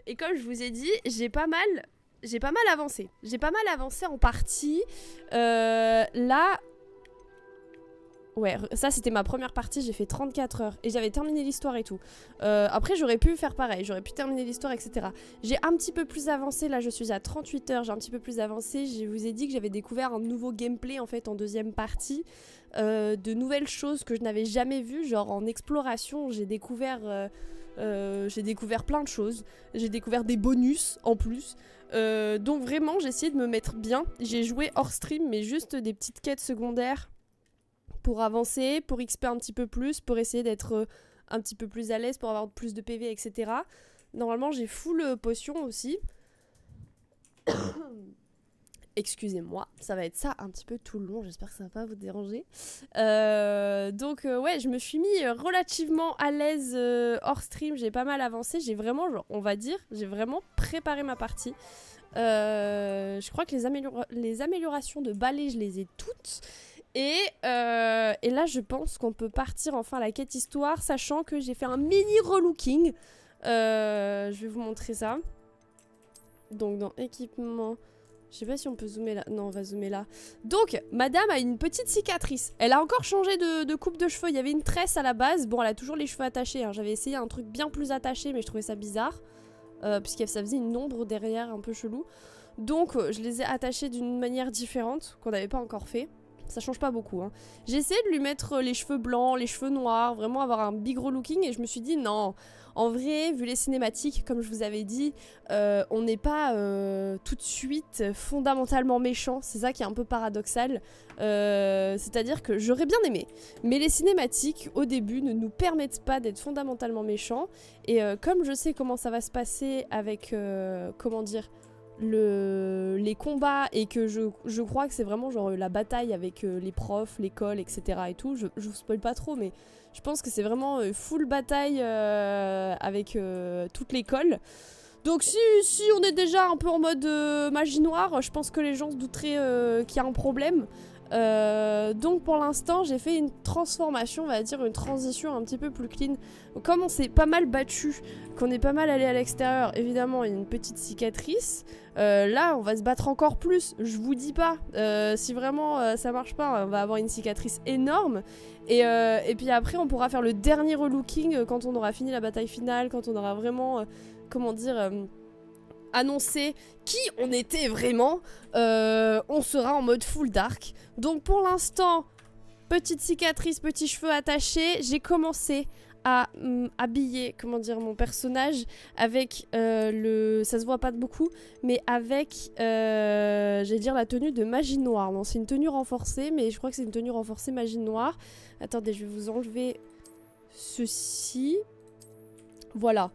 Et comme je vous ai dit, j'ai pas mal avancé. J'ai pas mal avancé en partie. Là... Ouais, ça c'était ma première partie, j'ai fait 34 heures et j'avais terminé l'histoire et tout. Après j'aurais pu faire pareil, j'aurais pu terminer l'histoire, etc. J'ai un petit peu plus avancé, là je suis à 38 heures, j'ai un petit peu plus avancé. Je vous ai dit que j'avais découvert un nouveau gameplay en fait en deuxième partie. De nouvelles choses que je n'avais jamais vues, genre en exploration, j'ai découvert plein de choses. J'ai découvert des bonus en plus. Donc vraiment j'ai essayé de me mettre bien. J'ai joué hors stream mais juste des petites quêtes secondaires pour avancer, pour XP un petit peu plus, pour essayer d'être un petit peu plus à l'aise, pour avoir plus de PV, etc. Normalement, j'ai full potion aussi. Excusez-moi, ça va être ça un petit peu tout le long, j'espère que ça va pas vous déranger. Donc ouais, je me suis mis relativement à l'aise hors stream, j'ai pas mal avancé, j'ai vraiment, genre, on va dire, j'ai vraiment préparé ma partie. Je crois que les améliorations de balai, je les ai toutes. Et là, je pense qu'on peut partir enfin à la quête histoire, sachant que j'ai fait un mini relooking. Je vais vous montrer ça. Donc, dans équipement... Je sais pas si on peut zoomer là. Non, on va zoomer là. Donc, madame a une petite cicatrice. Elle a encore changé de coupe de cheveux. Il y avait une tresse à la base. Bon, elle a toujours les cheveux attachés. Hein. J'avais essayé un truc bien plus attaché, mais je trouvais ça bizarre. Puisque ça faisait une ombre derrière, un peu chelou. Donc, je les ai attachés d'une manière différente, qu'on n'avait pas encore fait. Ça change pas beaucoup. Hein. J'ai essayé de lui mettre les cheveux blancs, les cheveux noirs, vraiment avoir un big relooking, et je me suis dit non. En vrai, vu les cinématiques, comme je vous avais dit, on n'est pas tout de suite fondamentalement méchant. C'est ça qui est un peu paradoxal. C'est-à-dire que j'aurais bien aimé. Mais les cinématiques, au début, ne nous permettent pas d'être fondamentalement méchants. Et comme je sais comment ça va se passer avec, comment dire... les combats et que je crois que c'est vraiment genre la bataille avec les profs, l'école, etc. et tout, je vous spoil pas trop mais je pense que c'est vraiment full bataille avec toute l'école. Donc si on est déjà un peu en mode magie noire, je pense que les gens se douteraient qu'il y a un problème. Donc pour l'instant j'ai fait une transformation, on va dire une transition un petit peu plus clean. Comme on s'est pas mal battu, qu'on est pas mal allé à l'extérieur, évidemment il y a une petite cicatrice. Là on va se battre encore plus, je vous dis pas. Si vraiment ça marche pas, on va avoir une cicatrice énorme. Et puis après on pourra faire le dernier relooking quand on aura fini la bataille finale, quand on aura vraiment, comment dire... annoncer qui on était vraiment, on sera en mode full dark. Donc pour l'instant, petite cicatrice, petits cheveux attachés, j'ai commencé à habiller, comment dire, mon personnage avec ça se voit pas beaucoup, mais avec, j'allais dire la tenue de magie noire. Non, c'est une tenue renforcée, mais je crois que c'est une tenue renforcée magie noire. Attendez, je vais vous enlever ceci. Voilà.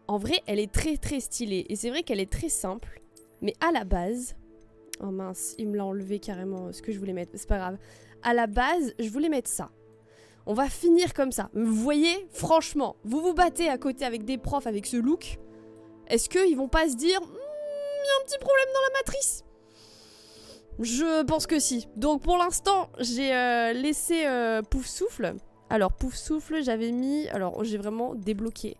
En vrai, elle est très très stylée. Et c'est vrai qu'elle est très simple. Mais à la base... Oh mince, il me l'a enlevé carrément ce que je voulais mettre. C'est pas grave. À la base, je voulais mettre ça. On va finir comme ça. Vous voyez, franchement, vous vous battez à côté avec des profs avec ce look. Est-ce qu'ils vont pas se dire... Il y a un petit problème dans la matrice. Je pense que si. Donc pour l'instant, j'ai laissé Pouf Souffle. Alors Pouf Souffle, j'avais mis... Alors j'ai vraiment débloqué.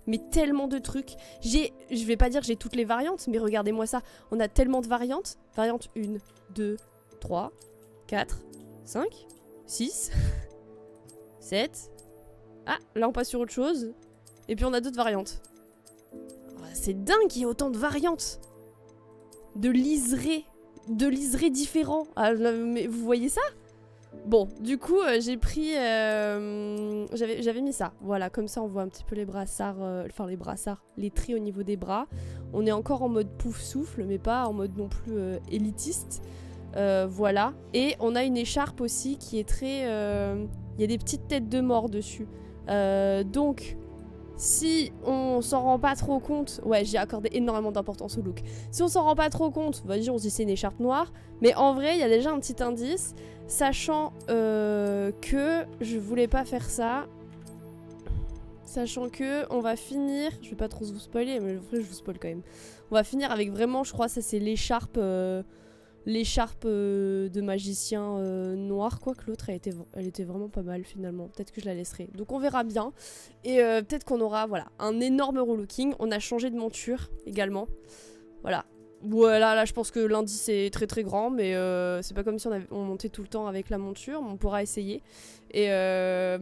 Mais tellement de trucs. Je vais pas dire que j'ai toutes les variantes, mais regardez-moi ça. On a tellement de variantes. Variante 1, 2, 3, 4, 5, 6, 7. Ah, là on passe sur autre chose. Et puis on a d'autres variantes. Oh, c'est dingue qu'il y ait autant de variantes. De liserés différents. Ah, mais vous voyez ça ? Bon, du coup, j'ai pris... J'avais mis ça. Voilà, comme ça, on voit un petit peu les brassards... Enfin, les brassards, les tris au niveau des bras. On est encore en mode pouf souffle, mais pas en mode non plus élitiste. Voilà. Et on a une écharpe aussi qui est très... Il y a des petites têtes de mort dessus. Donc... Si on s'en rend pas trop compte... Ouais, j'ai accordé énormément d'importance au look. Si on s'en rend pas trop compte, vas-y, on se dit c'est une écharpe noire. Mais en vrai, il y a déjà un petit indice. Sachant que je voulais pas faire ça. Sachant que on va finir... Je vais pas trop vous spoiler, mais je vous spoil quand même. On va finir avec vraiment, je crois, ça c'est l'écharpe... l'écharpe de magicien noir, quoique l'autre elle était vraiment pas mal finalement, peut-être que je la laisserai. Donc on verra bien, et peut-être qu'on aura voilà, un énorme relooking. On a changé de monture également, voilà. Voilà, là je pense que l'indice est très très grand, mais c'est pas comme si on montait tout le temps avec la monture, on pourra essayer. Et là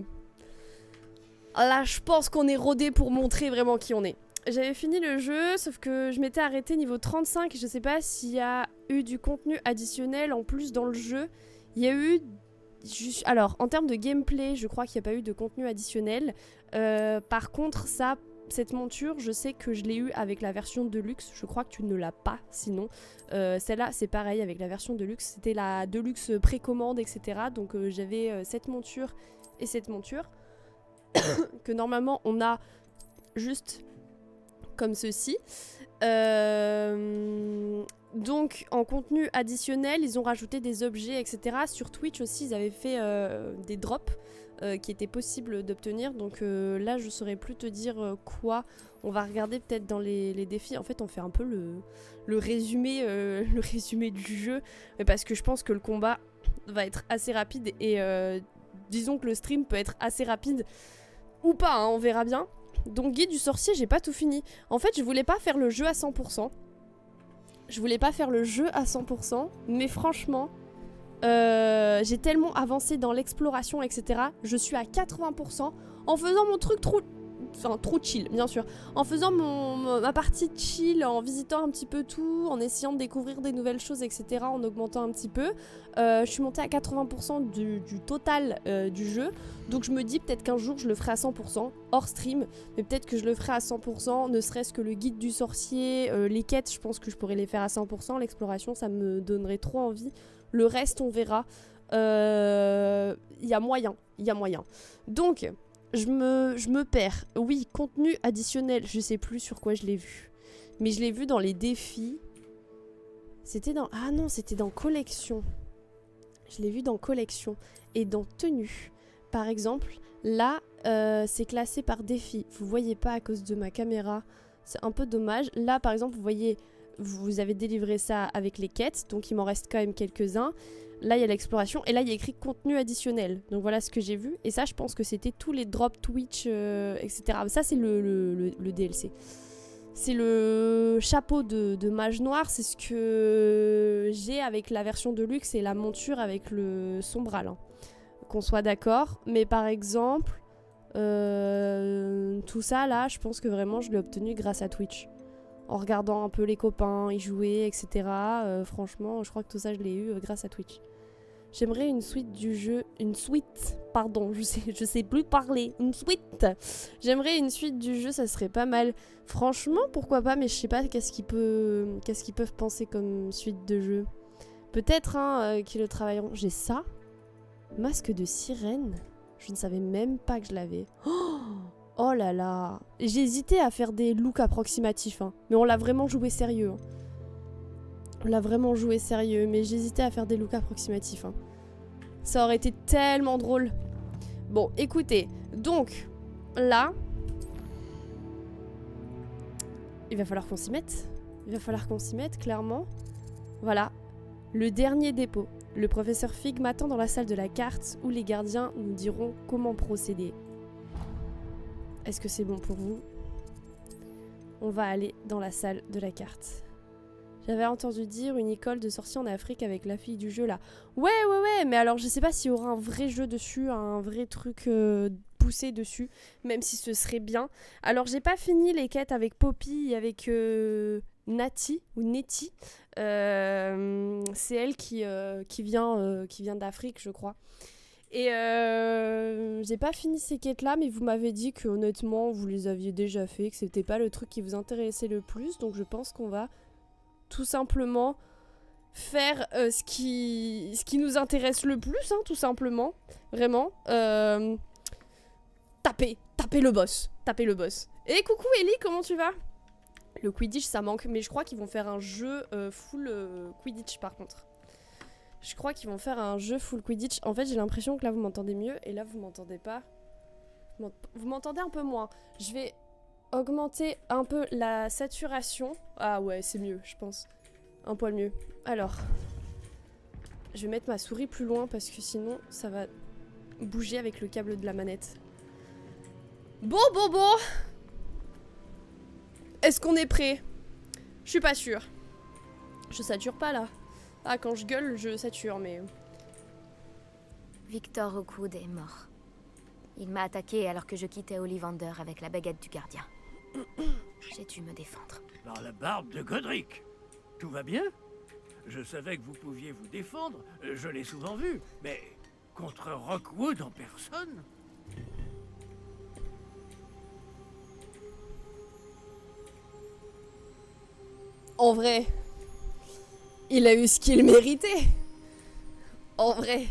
je pense qu'on est rodé pour montrer vraiment qui on est. J'avais fini le jeu, sauf que je m'étais arrêtée niveau 35, je sais pas s'il y a eu du contenu additionnel en plus dans le jeu. Il y a eu... Alors, en termes de gameplay, je crois qu'il n'y a pas eu de contenu additionnel. Par contre, cette monture, je sais que je l'ai eu avec la version Deluxe. Je crois que tu ne l'as pas, sinon. Celle-là, c'est pareil avec la version Deluxe. C'était la Deluxe précommande, etc. Donc, j'avais cette monture et cette monture. Que normalement, on a juste... comme ceci. Donc en contenu additionnel, ils ont rajouté des objets, etc. Sur Twitch aussi, ils avaient fait des drops qui étaient possibles d'obtenir. Donc là, je saurais plus te dire quoi. On va regarder peut-être dans les défis. En fait, on fait un peu le résumé, le résumé du jeu. Mais parce que je pense que le combat va être assez rapide. Et disons que le stream peut être assez rapide. Ou pas, hein, on verra bien. Donc Guide du sorcier, j'ai pas tout fini. En fait, je voulais pas faire le jeu à 100%. Je voulais pas faire le jeu à 100%. Mais franchement, j'ai tellement avancé dans l'exploration, etc. Je suis à 80% en faisant mon truc trop chill, bien sûr. En faisant ma partie chill, en visitant un petit peu tout, en essayant de découvrir des nouvelles choses, etc. En augmentant un petit peu. Je suis montée à 80% du total du jeu. Donc je me dis peut-être qu'un jour je le ferai à 100%, hors stream. Mais peut-être que je le ferai à 100%, ne serait-ce que le guide du sorcier. Les quêtes, je pense que je pourrais les faire à 100%. L'exploration, ça me donnerait trop envie. Le reste, on verra. Y a moyen. Donc... Je me perds. Oui, contenu additionnel. Je sais plus sur quoi je l'ai vu. Mais je l'ai vu dans les défis. C'était dans... Ah non, c'était dans collection. Je l'ai vu dans collection. Et dans tenue. Par exemple, là, c'est classé par défi. Vous voyez pas à cause de ma caméra. C'est un peu dommage. Là, par exemple, vous voyez... Vous avez délivré ça avec les quêtes. Donc, il m'en reste quand même quelques-uns. Là, il y a l'exploration. Et là, il y a écrit contenu additionnel. Donc, voilà ce que j'ai vu. Et ça, je pense que c'était tous les drops Twitch, etc. Ça, c'est le DLC. C'est le chapeau de mage noir. C'est ce que j'ai avec la version de luxe et la monture avec le sombral. Hein. Qu'on soit d'accord. Mais par exemple, tout ça, là, je pense que vraiment, je l'ai obtenu grâce à Twitch. En regardant un peu les copains y jouer, etc. Franchement, je crois que tout ça, je l'ai eu grâce à Twitch. J'aimerais une suite du jeu... Une suite, pardon, je sais plus parler. Une suite. J'aimerais une suite du jeu, ça serait pas mal. Franchement, pourquoi pas, mais je sais pas qu'est-ce qu'ils peuvent penser comme suite de jeu. Peut-être, hein, qu'ils le travailleront. J'ai ça. Masque de sirène. Je ne savais même pas que je l'avais. Oh là là. J'ai hésité à faire des looks approximatifs, hein. Mais on l'a vraiment joué sérieux. Hein. On l'a vraiment joué sérieux, mais j'hésitais à faire des looks approximatifs. Hein. Ça aurait été tellement drôle. Bon, écoutez. Donc, là... Il va falloir qu'on s'y mette. Il va falloir qu'on s'y mette, clairement. Voilà. Le dernier dépôt. Le professeur Fig m'attend dans la salle de la carte où les gardiens nous diront comment procéder. Est-ce que c'est bon pour vous? On va aller dans la salle de la carte. J'avais entendu dire une école de sorciers en Afrique avec la fille du jeu là. Ouais, mais alors je sais pas s'il y aura un vrai jeu dessus, un vrai truc poussé dessus, même si ce serait bien. Alors j'ai pas fini les quêtes avec Poppy et avec Nati, ou Nettie. C'est elle qui vient d'Afrique, je crois. Et j'ai pas fini ces quêtes là, mais vous m'avez dit que honnêtement vous les aviez déjà fait, que c'était pas le truc qui vous intéressait le plus, donc je pense qu'on va tout simplement faire ce qui nous intéresse le plus, hein, tout simplement, vraiment. Taper le boss. Et coucou Ellie, comment tu vas? Le Quidditch ça manque, mais je crois qu'ils vont faire un jeu full Quidditch par contre. Je crois qu'ils vont faire un jeu full Quidditch. En fait, j'ai l'impression que là, vous m'entendez mieux. Et là, vous m'entendez pas. Vous m'entendez un peu moins. Je vais augmenter un peu la saturation. Ah ouais, c'est mieux, je pense. Un poil mieux. Alors, Je vais mettre ma souris plus loin parce que sinon ça va bouger avec le câble de la manette. Bon. Est-ce qu'on est prêt? Je suis pas sûre. Je sature pas là. Ah, quand je gueule, je sature, mais... Victor Rookwood est mort. Il m'a attaqué alors que je quittais Ollivander avec la baguette du gardien. J'ai dû me défendre. Par la barbe de Godric. Tout va bien? Je savais que vous pouviez vous défendre, je l'ai souvent vu, mais contre Rookwood en personne? En vrai, il a eu ce qu'il méritait. En vrai,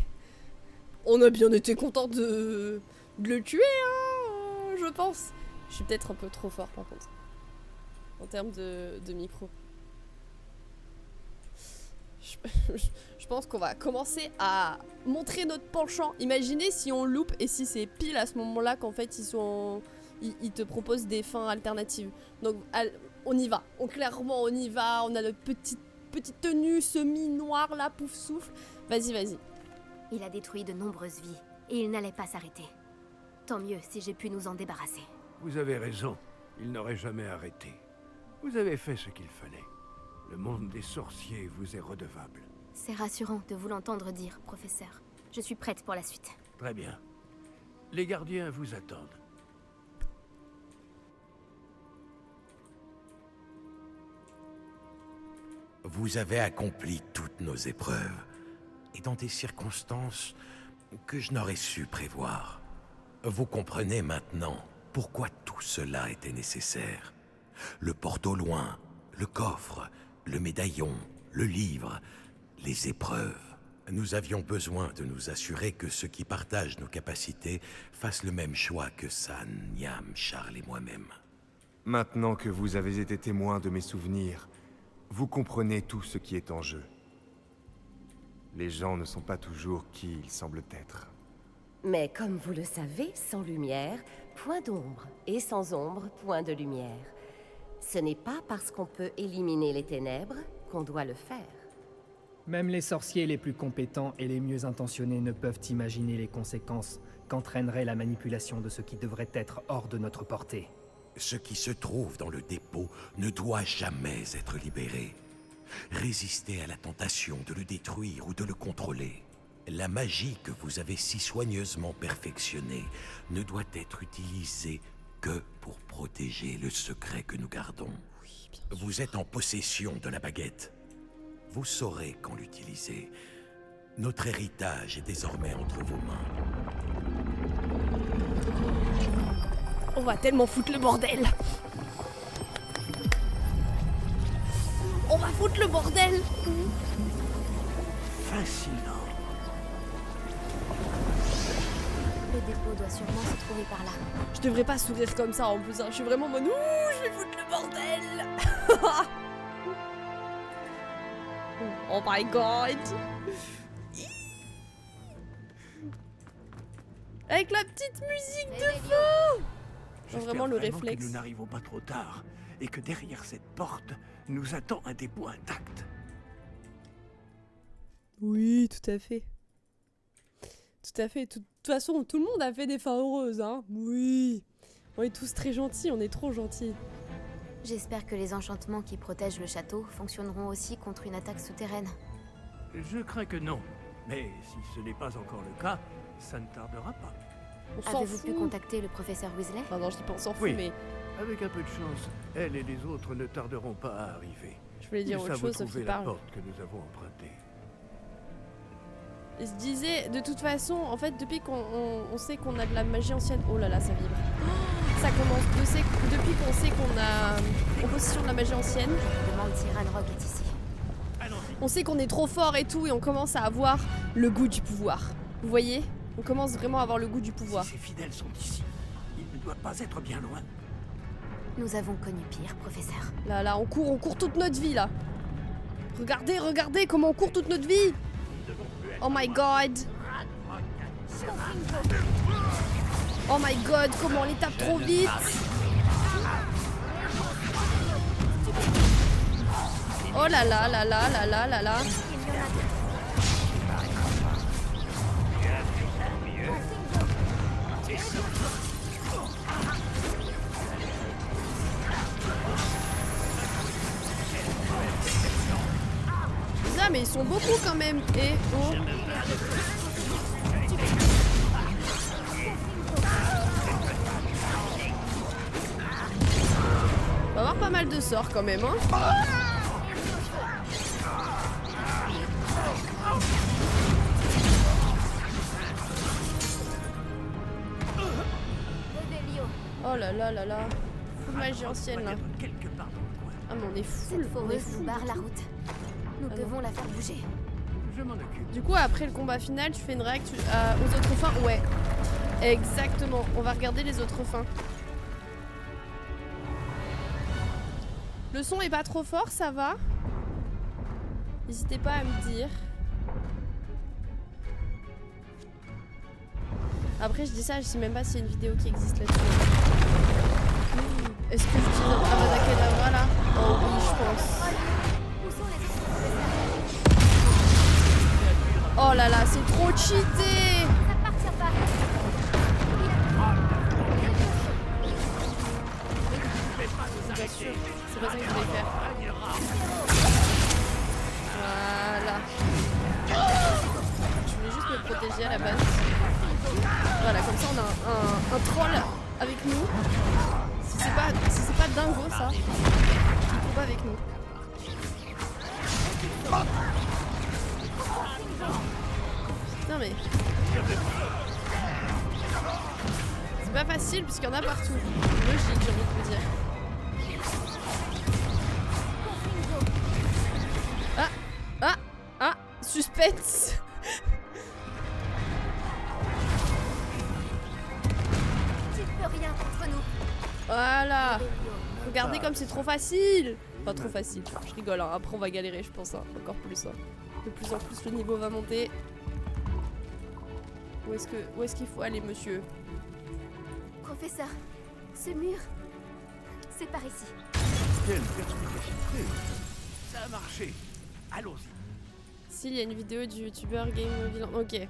on a bien été content de le tuer, hein, je pense. Je suis peut-être un peu trop fort par contre, en termes de micro. Je pense qu'on va commencer à montrer notre penchant. Imaginez si on loupe et si c'est pile à ce moment-là qu'en fait ils te proposent des fins alternatives. Donc on y va, clairement on y va, on a notre petite tenue semi-noire là, pouf souffle. Vas-y. Il a détruit de nombreuses vies et il n'allait pas s'arrêter. Tant mieux si j'ai pu nous en débarrasser. Vous avez raison, il n'aurait jamais arrêté. Vous avez fait ce qu'il fallait. Le monde des sorciers vous est redevable. C'est rassurant de vous l'entendre dire, professeur. Je suis prête pour la suite. Très bien. Les gardiens vous attendent. Vous avez accompli toutes nos épreuves, et dans des circonstances que je n'aurais su prévoir. Vous comprenez maintenant pourquoi tout cela était nécessaire. Le porte au loin, le coffre, le médaillon, le livre, les épreuves. Nous avions besoin de nous assurer que ceux qui partagent nos capacités fassent le même choix que San, Niam, Charles et moi-même. Maintenant que vous avez été témoin de mes souvenirs, vous comprenez tout ce qui est en jeu. Les gens ne sont pas toujours qui ils semblent être. Mais comme vous le savez, sans lumière, point d'ombre, et sans ombre, point de lumière. Ce n'est pas parce qu'on peut éliminer les ténèbres qu'on doit le faire. Même les sorciers les plus compétents et les mieux intentionnés ne peuvent imaginer les conséquences qu'entraînerait la manipulation de ce qui devrait être hors de notre portée. Ce qui se trouve dans le dépôt ne doit jamais être libéré. Résistez à la tentation de le détruire ou de le contrôler. La magie que vous avez si soigneusement perfectionnée ne doit être utilisée que pour protéger le secret que nous gardons. Vous êtes en possession de la baguette. Vous saurez quand l'utiliser. Notre héritage est désormais entre vos mains. On va tellement foutre le bordel. On va foutre le bordel. Fascinant. Le dépôt doit sûrement se trouver par là. Je devrais pas sourire comme ça en plus, hein. Je suis vraiment en mode ouh, je vais foutre le bordel. Oh my god. Avec la petite musique de fond. J'espère Vraiment le que réflexe. nous n'arrivons pas trop tard et que derrière cette porte nous attend un dépôt intact. Oui, tout à fait. Tout à fait. De toute façon, tout le monde a fait des fins heureuses, hein. Oui. On est tous très gentils, on est trop gentils. J'espère que les enchantements qui protègent le château fonctionneront aussi contre une attaque souterraine. Je crains que non, mais si ce n'est pas encore le cas, ça ne tardera pas. On s'en Avez-vous fout. pu contacter le professeur Weasley? Enfin non, je dis pas on s'en fout, Oui. mais Avec un peu de chance, elle et les autres ne tarderont pas à arriver. je voulais dire Ils autre savent chose sauf trouver qu'il la parle. porte que nous avons empruntée. Il se disait, de toute façon, en fait, depuis qu'on sait qu'on a de la magie ancienne... Oh là là, ça vibre. Oh, ça commence. Depuis qu'on sait qu'on a en possession de la magie ancienne, Demande si Ranrock est ici. on sait qu'on est trop fort et tout, et on commence à avoir le goût du pouvoir. Vous voyez? On commence vraiment à avoir le goût du pouvoir. Si ces fidèles sont ici, ils ne doivent pas être bien loin. Nous avons connu pire, professeur. Là, on court toute notre vie, là. Regardez comment on court toute notre vie. Oh my god. Oh my god, comment on les tape trop vite. Oh là là là là là là là là. mais ils sont beaucoup quand même. Et oh. On va avoir pas mal de sorts quand même, hein. Oh là là là là. Full magie ancienne là. Quelque part dans le coin. Ah mais on est full. Cette On est foreuse nous full. barre la route. Nous Ah devons la faire bouger. Je m'en occupe. Du coup après le combat final tu fais une réaction aux autres fins. Ouais. Exactement. On va regarder les autres fins. Le son est pas trop fort, ça va? N'hésitez pas à me dire. Après je dis ça, je sais même pas s'il y a une vidéo qui existe là-dessus. Est-ce que j'utilise un Avada Kedavra là? Oh oui je pense. Où sont les autres? Oh là là, c'est trop cheaté! Ça partira pas. Bien sûr, c'est pas ça que je voulais faire. Voilà. Je voulais juste me protéger à la base. Voilà, comme ça on a un troll avec nous. Si c'est pas dingo ça, il combat avec nous. Putain mais... C'est pas facile puisqu'il y en a partout. Logique j'ai envie de vous dire. Suspense. Tu ne peux rien contre nous. Voilà. Regardez comme c'est trop facile. Pas trop facile, je rigole, hein. Après on va galérer je pense, hein. Encore plus. Hein. De plus en plus le niveau va monter. Où est-ce qu'il faut aller monsieur? Professeur, ce mur, c'est par ici. Quelle perspicacité. Ça a marché. Allons-y. S'il y a une vidéo du youtubeur Game Villain. Ok. Il y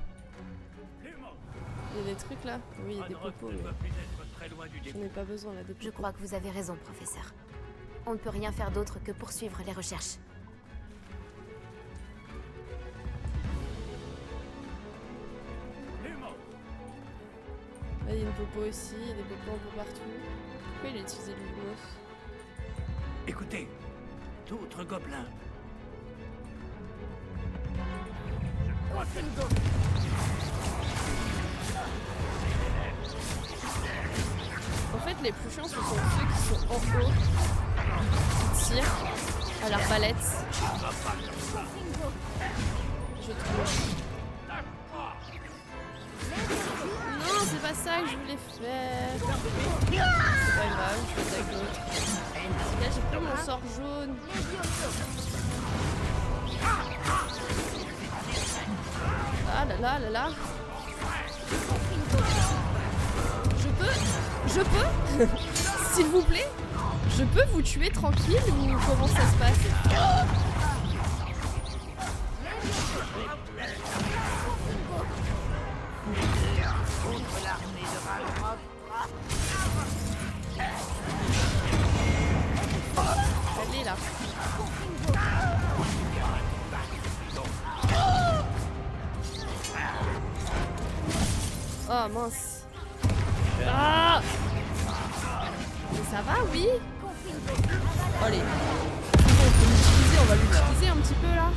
a des trucs là? Oui, il y a des propos, mais j'en ai pas besoin là. Des Je propos. crois que vous avez raison, professeur. On ne peut rien faire d'autre que poursuivre les recherches. Là, il y a une popo aussi, il y a des popos un peu partout. Pourquoi il a utilisé le lumos? Écoutez, d'autres gobelins. En fait, les plus chiants, ce sont ceux qui sont en haut, qui tirent à l'arbalète. Je trouve. Non, c'est pas ça que je voulais faire. C'est pas grave, je vais attaquer l'autre. Là, j'ai pris mon sort jaune. Ah là là là là. Je peux s'il vous plaît, je peux vous tuer tranquille ou comment ça se passe? Allez là. Oh mince. Ah! Mais ça va, oui? Allez. On va l'utiliser un petit peu là.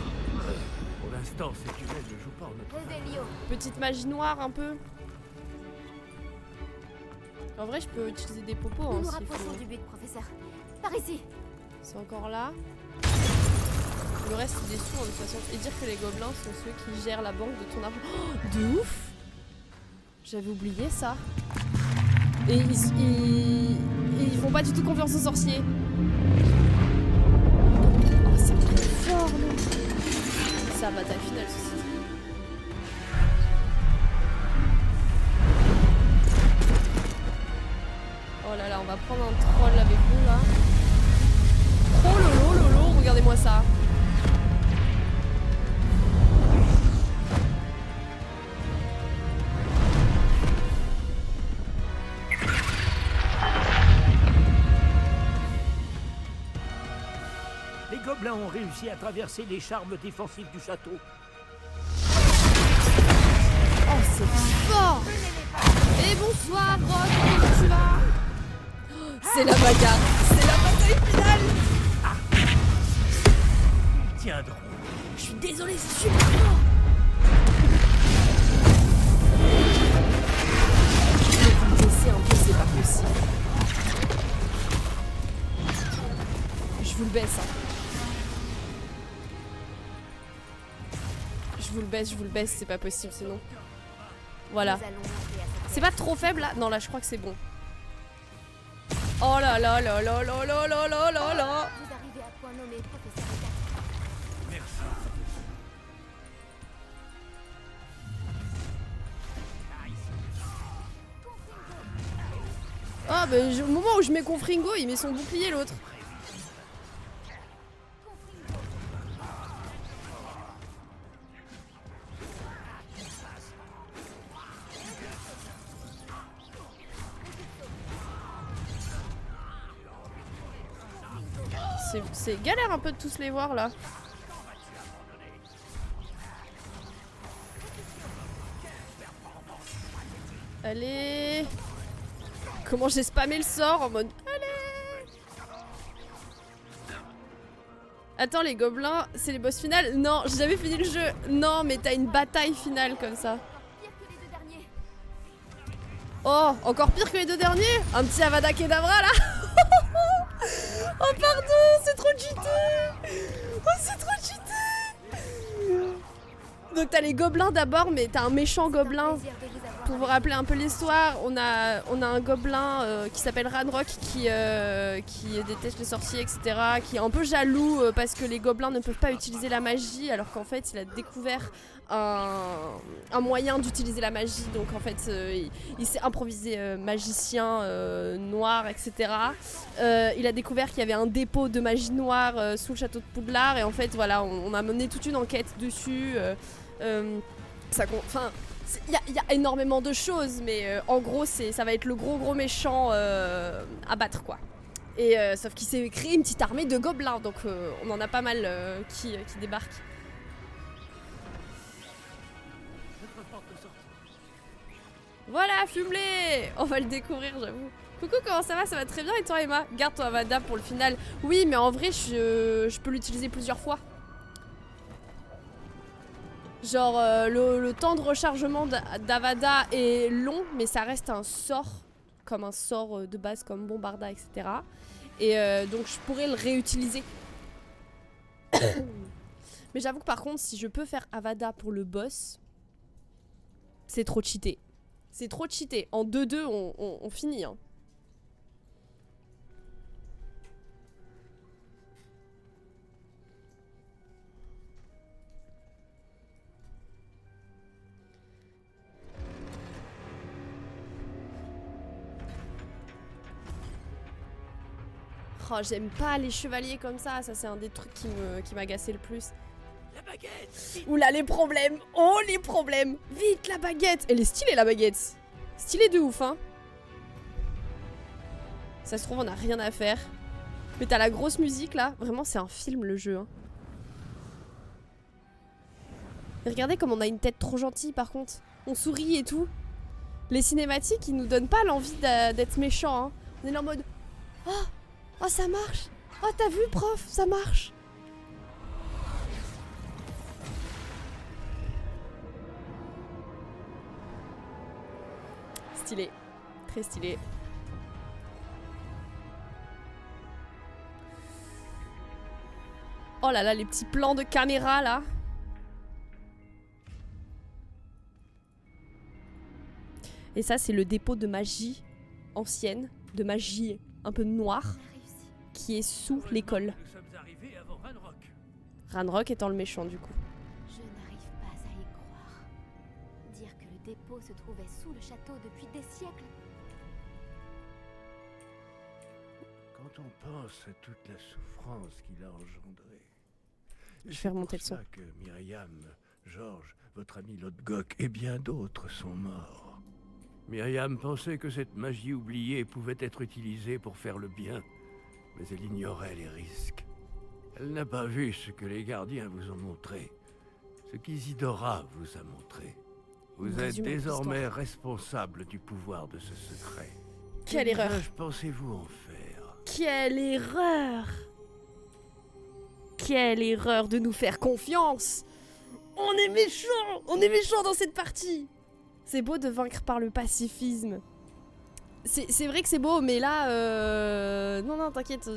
Pour l'instant, ces tunnels ne jouent pas en notre Revelio. Petite magie noire un peu. En vrai, je peux utiliser des popos. Nous Hein, nous s'il faut. rapprochons du but, professeur. Par ici. C'est encore là. Le reste, c'est des sous de toute façon. Et dire que les gobelins sont ceux qui gèrent la banque de ton argent. Oh, de ouf! J'avais oublié ça. Et ils font pas du tout confiance aux sorciers. Oh, c'est trop fort, non? C'est la bataille finale, ceci. Oh là là, on va prendre un troll avec nous là. Oh lolo lolo, regardez-moi ça. Les gobelins ont réussi à traverser les charmes défensifs du château. Oh, c'est fort! Et bonsoir, Rock, comment tu vas? Oh, c'est la bagarre, c'est la bataille finale! Tiendront. Je suis désolée, c'est super fort! Je vais vous laisser un peu, c'est pas possible. Je vous le baisse, hein. Je vous le baisse, c'est pas possible sinon. Voilà. Nous allons monter à cette C'est pas trop faible là? Non, là je crois que c'est bon. Oh là là là là là là là là là là! Vous arrivez à point nommé, professeur Eckhart. Merci. Ah bah au moment où je mets Confringo, il met son bouclier l'autre. C'est galère un peu de tous les voir là. Allez. Comment j'ai spammé le sort en mode allez. Attends, les gobelins, c'est les boss finales? Non, j'ai jamais fini le jeu. Non, mais t'as une bataille finale comme ça. Pire que les deux derniers. Oh, encore pire que les deux derniers? Un petit Avada Kedavra là. Oh pardon, c'est trop cheaté. Oh c'est trop cheaté. Donc t'as les gobelins d'abord, mais t'as un méchant gobelin. Plaisir de vous avoir Pour vous rappeler un peu l'histoire, on a un gobelin qui s'appelle Ranrock qui déteste les sorciers, etc. Qui est un peu jaloux parce que les gobelins ne peuvent pas utiliser la magie, alors qu'en fait il a découvert un moyen d'utiliser la magie. Donc en fait il s'est improvisé magicien noir, etc. Il a découvert qu'il y avait un dépôt de magie noire sous le château de Poudlard, et en fait voilà, on a mené toute une enquête dessus. Enfin, il y a énormément de choses, mais en gros ça va être le gros méchant à battre quoi. Et sauf qu'il s'est créé une petite armée de gobelins, donc on en a pas mal qui débarquent. Voilà, fume-les! On va le découvrir, j'avoue. Coucou, comment ça va? Ça va très bien, et toi Emma? Garde ton Avada pour le final. Oui, mais en vrai je peux l'utiliser plusieurs fois. Genre le temps de rechargement d'Avada est long, mais ça reste un sort, comme un sort de base comme Bombarda, etc. Et donc je pourrais le réutiliser. Mais j'avoue que par contre, si je peux faire Avada pour le boss, c'est trop cheaté. C'est trop cheaté. En 2-2, on finit. Hein. Oh, j'aime pas les chevaliers comme ça c'est un des trucs qui m'agaçait le plus. La baguette! Oula, les problèmes! Oh, les problèmes! Vite, la baguette! Elle est stylée, la baguette! Stylée de ouf, hein! Ça se trouve, on a rien à faire. Mais t'as la grosse musique, là. Vraiment, c'est un film, le jeu, hein. Et regardez comme on a une tête trop gentille, par contre. On sourit et tout. Les cinématiques, ils nous donnent pas l'envie d'être méchants, hein. On est là en mode... Oh! Oh, ça marche! Oh, t'as vu, prof? Ça marche! Stylé. Très stylé. Oh là là, les petits plans de caméra, là. Et ça, c'est le dépôt de magie ancienne, de magie un peu noire, qui est sous l'école. Nous sommes arrivés avant Ranrock. Ranrock étant le méchant, du coup. Je n'arrive pas à y croire. Dire que le dépôt se trouvait sous le château depuis des siècles. Quand on pense à toute la souffrance qu'il a engendrée. Je vais remonter le son. C'est pour ça que Myriam, Georges, votre ami Lodgok et bien d'autres sont morts. Myriam pensait que cette magie oubliée pouvait être utilisée pour faire le bien, mais elle ignorait les risques. Elle n'a pas vu ce que les gardiens vous ont montré. Ce qu'Isidora vous a montré. Vous êtes Résume un peu désormais l'histoire. responsable du pouvoir de ce secret. Quelle erreur. usage pensez-vous en faire? Quelle erreur! Quelle erreur de nous faire confiance! On est méchants! On est méchants dans cette partie! C'est beau de vaincre par le pacifisme. C'est vrai que c'est beau, mais là... Non, non, t'inquiète,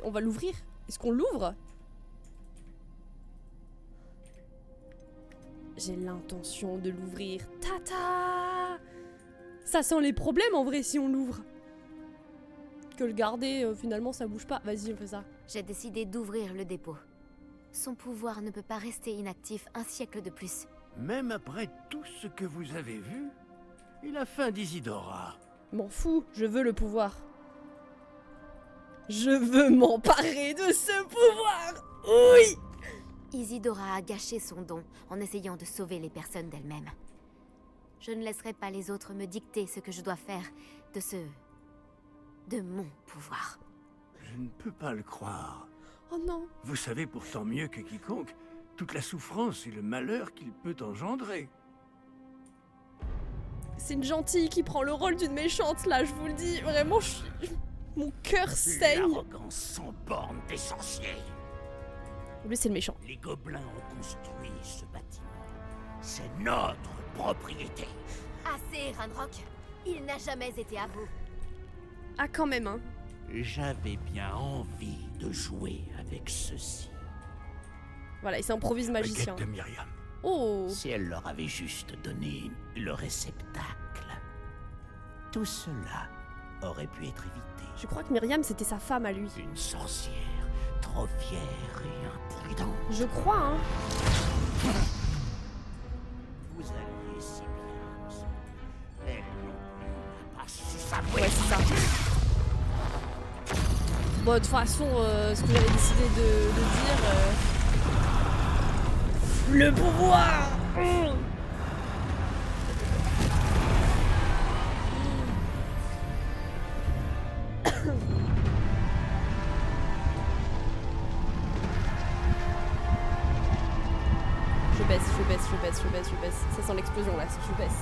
on va l'ouvrir. Est-ce qu'on l'ouvre? J'ai l'intention de l'ouvrir. Tata! Ça sent les problèmes en vrai si on l'ouvre. Que le garder, finalement, ça bouge pas. Vas-y, on fait ça. J'ai décidé d'ouvrir le dépôt. Son pouvoir ne peut pas rester inactif un siècle de plus. Même après tout ce que vous avez vu, et la fin d'Isidora. M'en fous, je veux le pouvoir. Je veux m'emparer de ce pouvoir. Oui! Isidora a gâché son don en essayant de sauver les personnes d'elle-même. Je ne laisserai pas les autres me dicter ce que je dois faire de mon pouvoir. Je ne peux pas le croire. Oh non. Vous savez pourtant mieux que quiconque toute la souffrance et le malheur qu'il peut engendrer. C'est une gentille qui prend le rôle d'une méchante, là, je vous le dis. Vraiment, mon cœur saigne. L'arrogance sans borne des sorciers. Lui, c'est le méchant. Les gobelins ont construit ce bâtiment. C'est notre propriété. Assez, Ranrock. Il n'a jamais été à vous. Ah, quand même, hein. J'avais bien envie de jouer avec ceci. Voilà, il s'improvise La magicien. quête de Myriam. Oh. Si elle leur avait juste donné le réceptacle, tout cela aurait pu être évité. Je crois que Myriam, c'était sa femme à lui. Une sorcière trop fière et imprudente. Je crois, hein. Vous alliez si bien ensemble. Elle non plus n'a pas su s'avouer. Ouais, c'est ça. Bon, de toute façon, ce que j'avais décidé de dire... Le pouvoir! Je baisse. Ça sent l'explosion là, je baisse.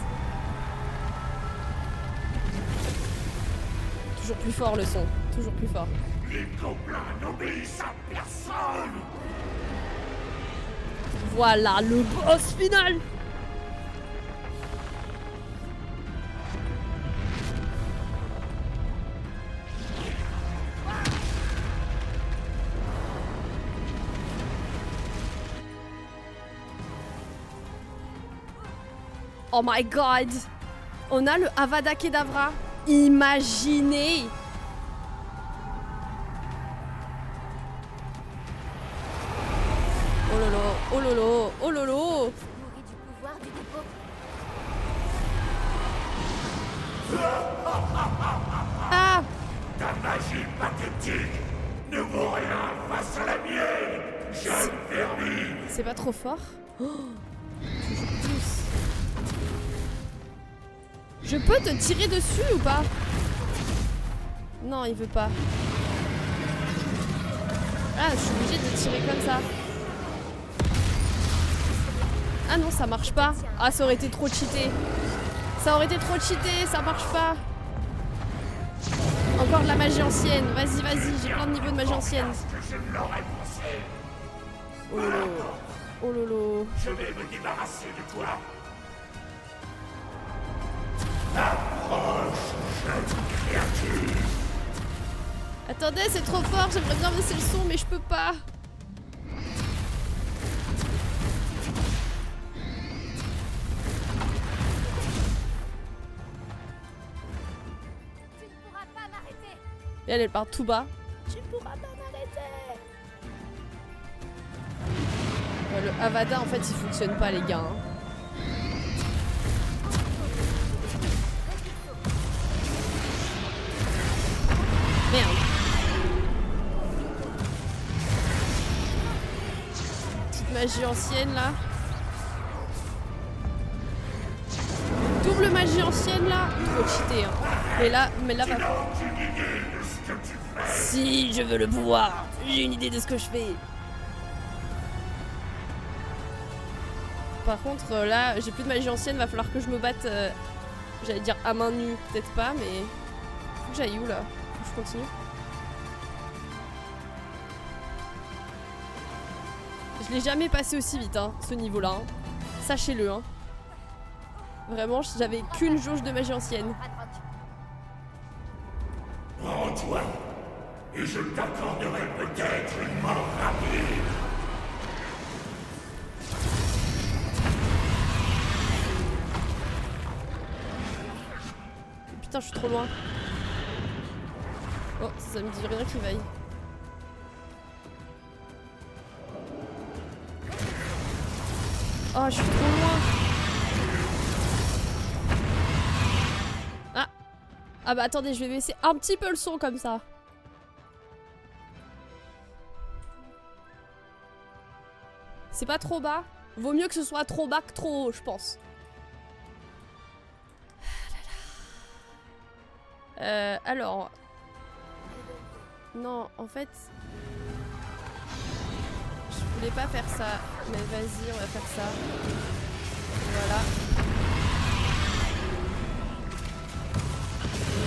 Toujours plus fort le son, toujours plus fort. Les gobelins n'obéissent à personne. Voilà le boss final! Oh my god! On a le Avada Kedavra. Imaginez! Oh lolo, oh lolo, oh lolo! Nourri du pouvoir du dépôt. Ah! Ta magie pathétique ne vaut rien face à la mienne, jeune vermine. C'est pas trop fort? Oh, toujours plus. Je peux te tirer dessus ou pas? Non, il veut pas. Ah, je suis obligée de tirer comme ça. Ah non, ça marche pas. Ah, ça aurait été trop cheaté. Ça aurait été trop cheaté, ça marche pas. Encore de la magie ancienne. Vas-y, vas-y, j'ai plein de niveaux de magie ancienne. Oh lolo. Oh lolo. Je vais me débarrasser de toi. Attendez, c'est trop fort, j'aimerais bien baisser le son, mais je peux pas. Tu ne pourras pas m'arrêter. Et elle part tout bas. Tu ne pourras pas m'arrêter. Ouais, le Avada, en fait, il fonctionne pas, les gars. Hein. Merde. Petite magie ancienne, là. Double magie ancienne, là. Trop cheaté, hein. Mais là, va... Si, je veux le pouvoir. J'ai une idée de ce que je fais. Par contre, là, j'ai plus de magie ancienne, va falloir que je me batte. J'allais dire à main nue, peut-être pas, mais. Faut que j'aille où là? Faut que je continue. Je l'ai jamais passé aussi vite, hein, ce niveau-là. Hein. Sachez-le, hein. Vraiment, j'avais qu'une jauge de magie ancienne. Prends-toi, et je t'accorderai peut-être une mort rapide. Putain, je suis trop loin. Oh, ça me dit rien qui vaille. Oh, je suis trop loin. Ah. Ah bah attendez, je vais baisser un petit peu le son comme ça. C'est pas trop bas. Vaut mieux que ce soit trop bas que trop haut, je pense. Alors... Non, en fait... Je voulais pas faire ça, mais vas-y, on va faire ça. Voilà.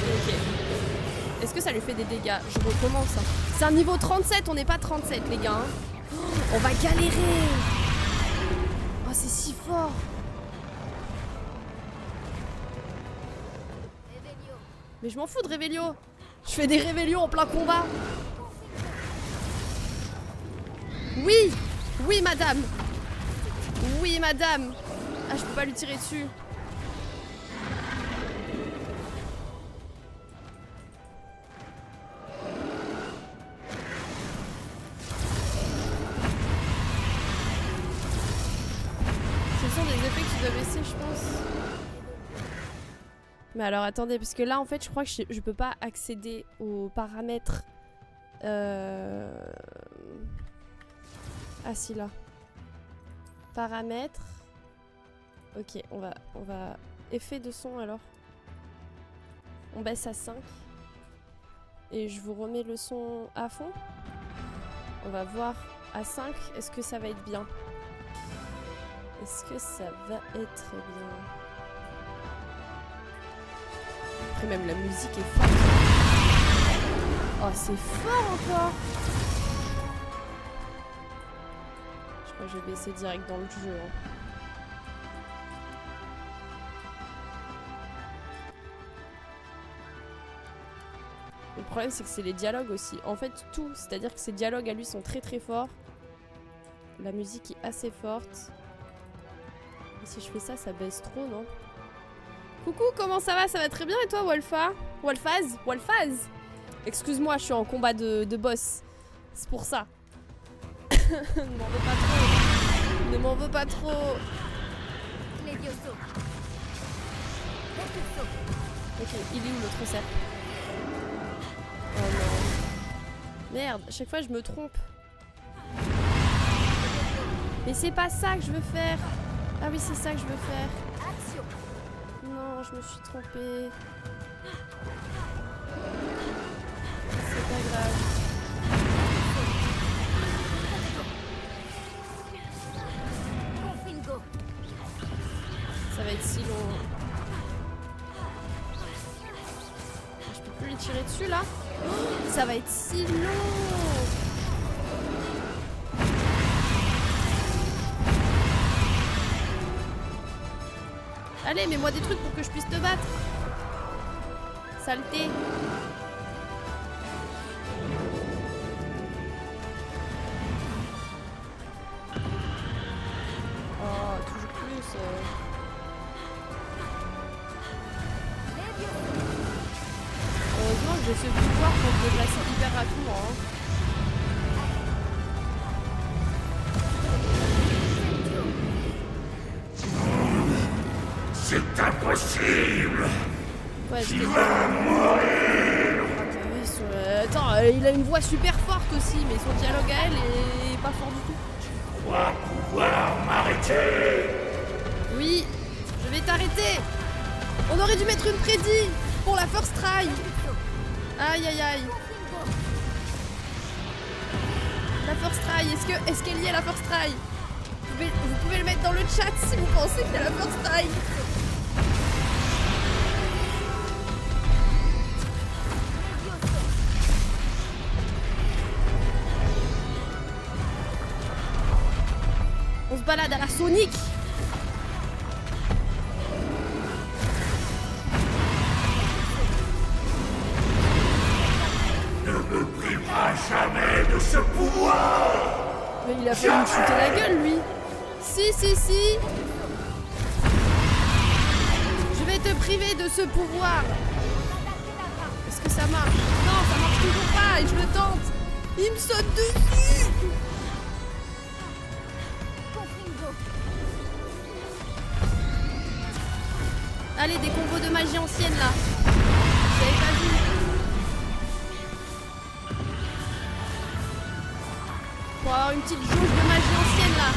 Ok. Est-ce que ça lui fait des dégâts? Je recommence. Hein. C'est un niveau 37, on n'est pas 37 les gars. Hein. Oh, on va galérer. Oh, c'est si fort. Mais je m'en fous de Révélio. Je fais des Révélios en plein combat. Oui. Oui madame. Oui madame. Ah, je peux pas lui tirer dessus. Ce sont des effets que tu dois baisser, je pense. Mais alors attendez, parce que là en fait je crois que je peux pas accéder aux paramètres. Ah si, là. Paramètres. Ok, on va... Effet de son alors. On baisse à 5. Et je vous remets le son à fond. On va voir à 5. Est-ce que ça va être bien? Est-ce que ça va être bien? Après même la musique est forte. Oh, c'est fort encore. Je crois que je vais baisser direct dans le jeu. Hein. Le problème c'est que c'est les dialogues aussi. En fait tout, c'est-à-dire que ces dialogues à lui sont très très forts. La musique est assez forte. Et si je fais ça, ça baisse trop, non? Coucou, comment ça va? Ça va très bien et toi, Wolfa? Wolfaz? Wolfaz? Excuse-moi, je suis en combat de boss. C'est pour ça. Ne m'en veux pas trop. Ne m'en veux pas trop. Ok, il est où l'autre cercle? Oh non. Merde, à chaque fois je me trompe. Mais c'est pas ça que je veux faire. Ah oui, c'est ça que je veux faire. Non, je me suis trompée. C'est pas grave. Ça va être si long. Je peux plus les tirer dessus là. Oh, ça va être si long. Allez, mets-moi des trucs pour que je puisse te battre. Saleté. Oh, toujours plus. Heureusement que j'ai ce pouvoir pour me déplacer hyper rapidement. Hein. C'est impossible. Ouais, Tu vas mourir. Attends, il a une voix super forte aussi, mais son dialogue à elle est pas fort du tout. Tu crois pouvoir m'arrêter? Oui, je vais t'arrêter. On aurait dû mettre une prédit pour la first try. Aïe aïe aïe. Try? Est-ce qu'elle y est la First Try? Vous pouvez le mettre dans le chat si vous pensez qu'il y a la First Try. On se balade à la Sonic. Ne me privera jamais de ce pouvoir. Mais il a fallu me shooter la gueule, lui. Si. Je vais te priver de ce pouvoir. Est-ce que ça marche? Non, ça marche toujours pas et je le tente. Il me saute dessus. Allez, des combos de magie ancienne, là. J'avais pas vu. Pour avoir une petite jauge de magie ancienne là.